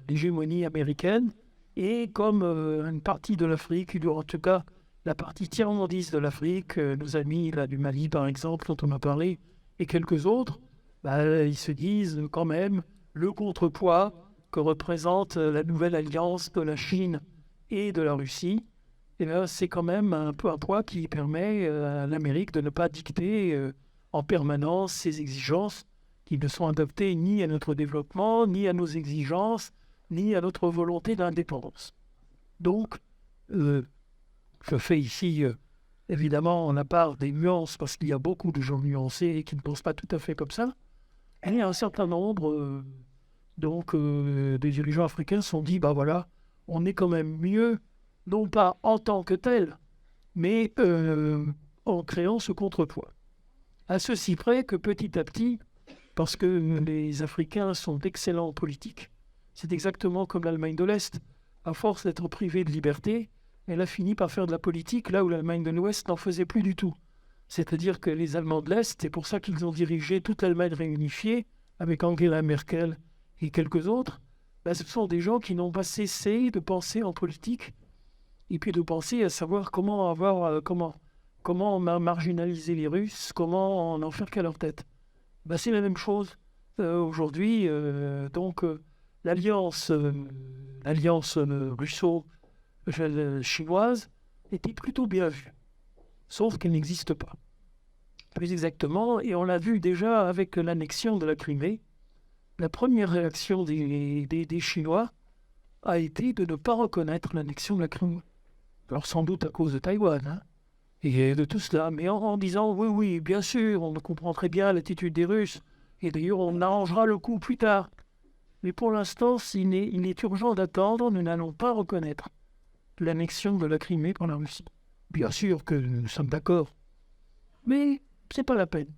l'hégémonie américaine, et comme une partie de l'Afrique, ou en tout cas la partie tiers-mondiste de l'Afrique, nos amis là, du Mali par exemple, dont on a parlé, et quelques autres, ils se disent quand même le contrepoids que représente la nouvelle alliance de la Chine et de la Russie, et c'est quand même un poids qui permet à l'Amérique de ne pas dicter en permanence ses exigences qui ne sont adaptées ni à notre développement, ni à nos exigences, ni à notre volonté d'indépendance. Donc, je fais ici, évidemment, la part des nuances, parce qu'il y a beaucoup de gens nuancés qui ne pensent pas tout à fait comme ça. Et il y a un certain nombre des dirigeants africains se sont dit, voilà, on est quand même mieux, non pas en tant que tel, mais en créant ce contrepoids. À ceci près que petit à petit, parce que les Africains sont d'excellents politiques, c'est exactement comme l'Allemagne de l'Est. À force d'être privée de liberté, elle a fini par faire de la politique là où l'Allemagne de l'Ouest n'en faisait plus du tout. C'est-à-dire que les Allemands de l'Est, c'est pour ça qu'ils ont dirigé toute l'Allemagne réunifiée, avec Angela Merkel et quelques autres, ce sont des gens qui n'ont pas cessé de penser en politique, et puis de penser à savoir comment marginaliser les Russes, comment en faire qu'à leur tête. C'est la même chose aujourd'hui. L'alliance russo-chinoise était plutôt bien vue, sauf qu'elle n'existe pas. Plus exactement, et on l'a vu déjà avec l'annexion de la Crimée, la première réaction des Chinois a été de ne pas reconnaître l'annexion de la Crimée. Alors sans doute à cause de Taïwan, et de tout cela, mais en disant oui, bien sûr, on comprend très bien l'attitude des Russes, et d'ailleurs on arrangera le coup plus tard. Mais pour l'instant, il est urgent d'attendre, nous n'allons pas reconnaître l'annexion de la Crimée par la Russie. Bien sûr que nous sommes d'accord, mais c'est pas la peine.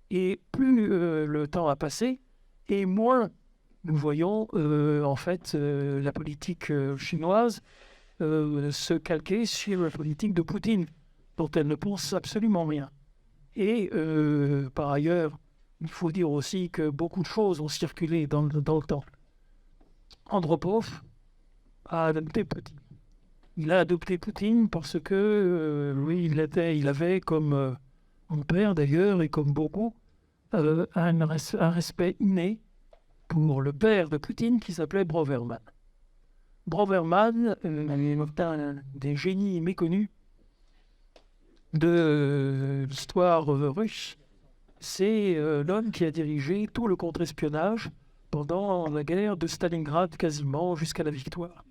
Et plus le temps a passé, et moins nous voyons en fait la politique chinoise se calquer sur la politique de Poutine, dont elle ne pense absolument rien. Et par ailleurs, il faut dire aussi que beaucoup de choses ont circulé dans le temps. Andropov a adopté Poutine. Il a adopté Poutine parce que lui, il avait comme mon père d'ailleurs, et comme beaucoup, un respect inné pour le père de Poutine qui s'appelait Broverman. Broverman est un des génies méconnus de l'histoire russe. C'est l'homme qui a dirigé tout le contre-espionnage pendant la guerre de Stalingrad quasiment jusqu'à la victoire.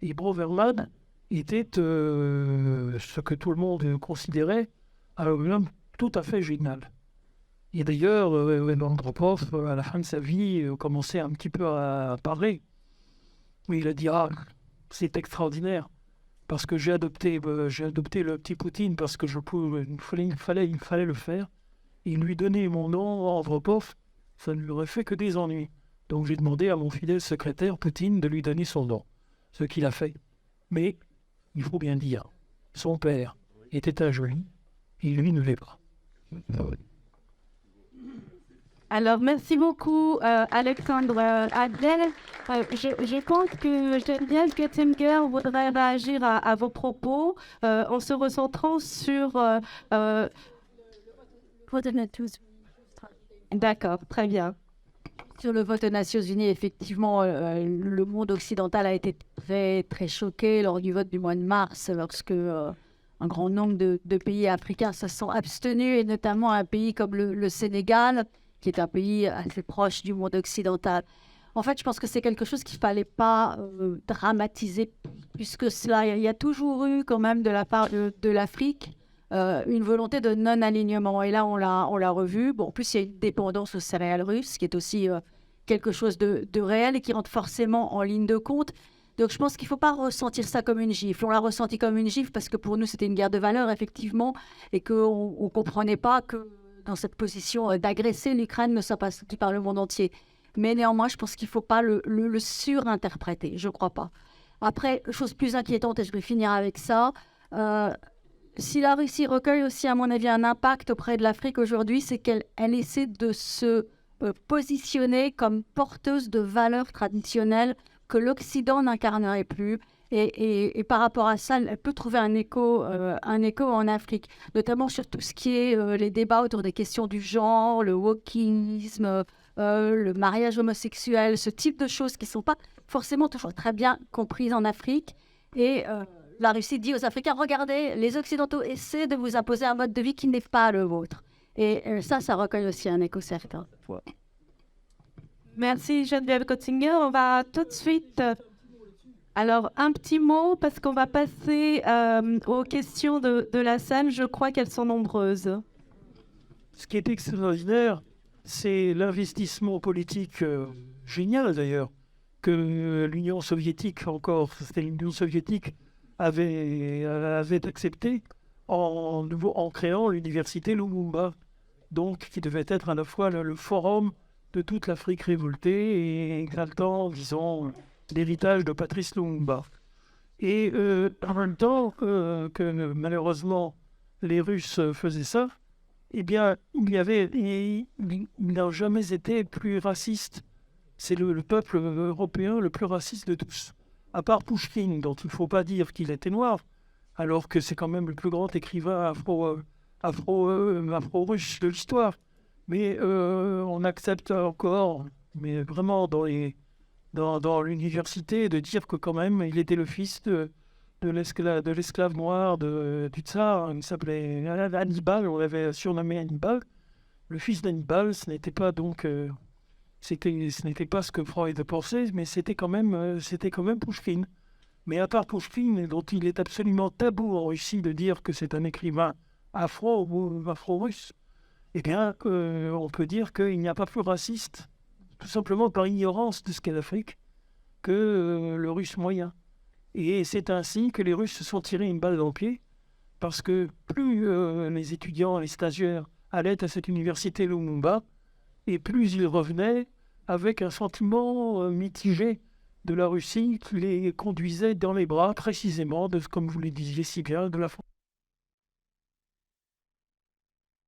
Et Broverman était ce que tout le monde considérait un homme tout à fait génial. Et d'ailleurs, Andropov, à la fin de sa vie, commençait un petit peu à parler. Oui, il a dit « Ah, c'est extraordinaire, parce que j'ai adopté le petit Poutine parce que il fallait le faire. Et lui donner mon nom, Andropov, ça ne lui aurait fait que des ennuis. Donc j'ai demandé à mon fidèle secrétaire Poutine de lui donner son nom, ce qu'il a fait. Mais, il faut bien dire, son père était un génie, et lui ne l'est pas. » Alors, merci beaucoup, Alexandre Adler. Je pense que Geneviève Göttinger voudrait réagir à vos propos en se recentrant sur... D'accord, très bien. Sur le vote aux Nations Unies, effectivement, le monde occidental a été très, très choqué lors du vote du mois de mars, lorsque un grand nombre de pays africains se sont abstenus, et notamment un pays comme le Sénégal, qui est un pays assez proche du monde occidental. En fait, je pense que c'est quelque chose qu'il ne fallait pas dramatiser, puisque cela, il y a toujours eu quand même de la part de l'Afrique une volonté de non-alignement. Et là, on l'a revu. Bon, en plus, il y a une dépendance aux céréales russes, qui est aussi quelque chose de réel et qui rentre forcément en ligne de compte. Donc, je pense qu'il ne faut pas ressentir ça comme une gifle. On l'a ressenti comme une gifle parce que pour nous, c'était une guerre de valeurs, effectivement, et qu'on ne comprenait pas que dans cette position d'agresser l'Ukraine ne soit pas soutenue par le monde entier. Mais néanmoins, je pense qu'il ne faut pas le surinterpréter. Je ne crois pas. Après, chose plus inquiétante, et je vais finir avec ça, si la Russie recueille aussi, à mon avis, un impact auprès de l'Afrique aujourd'hui, c'est qu'elle essaie de se positionner comme porteuse de valeurs traditionnelles que l'Occident n'incarnerait plus. Et par rapport à ça, elle peut trouver un écho en Afrique, notamment sur tout ce qui est les débats autour des questions du genre, le wokisme, le mariage homosexuel, ce type de choses qui ne sont pas forcément toujours très bien comprises en Afrique. Et la Russie dit aux Africains, regardez, les Occidentaux essaient de vous imposer un mode de vie qui n'est pas le vôtre. Et ça recueille aussi un écho certain. Merci Geneviève Göttinger. On va tout de suite... Alors, un petit mot, parce qu'on va passer aux questions de la salle. Je crois qu'elles sont nombreuses. Ce qui est extraordinaire, c'est l'investissement politique génial d'ailleurs, que l'Union soviétique, c'était l'Union soviétique, avait accepté en créant l'université Lumumba, donc qui devait être à la fois le forum de toute l'Afrique révoltée et exaltant, disons, l'héritage de Patrice Lumumba. Et en même temps que malheureusement les Russes faisaient ça, eh bien, ils n'ont jamais été plus racistes. C'est le peuple européen le plus raciste de tous. À part Pouchkine, dont il ne faut pas dire qu'il était noir, alors que c'est quand même le plus grand écrivain afro-russe de l'histoire. Mais on accepte encore, mais vraiment dans l'université, de dire que quand même, il était le fils de l'esclave noir du tsar. Il s'appelait Hannibal, on l'avait surnommé Hannibal. Le fils d'Hannibal, ce n'était pas donc... ce n'était pas ce que Freud pensait, mais c'était quand même Pouchkine. Mais à part Pouchkine, dont il est absolument tabou en Russie de dire que c'est un écrivain afro ou afro-russe, eh bien, on peut dire qu'il n'y a pas plus raciste, tout simplement par ignorance de ce qu'est l'Afrique, que le russe moyen. Et c'est ainsi que les Russes se sont tirés une balle dans le pied, parce que plus les étudiants, les stagiaires allaient à cette université Lumumba, et plus ils revenaient avec un sentiment mitigé de la Russie qui les conduisait dans les bras précisément, comme vous le disiez si bien, de la France.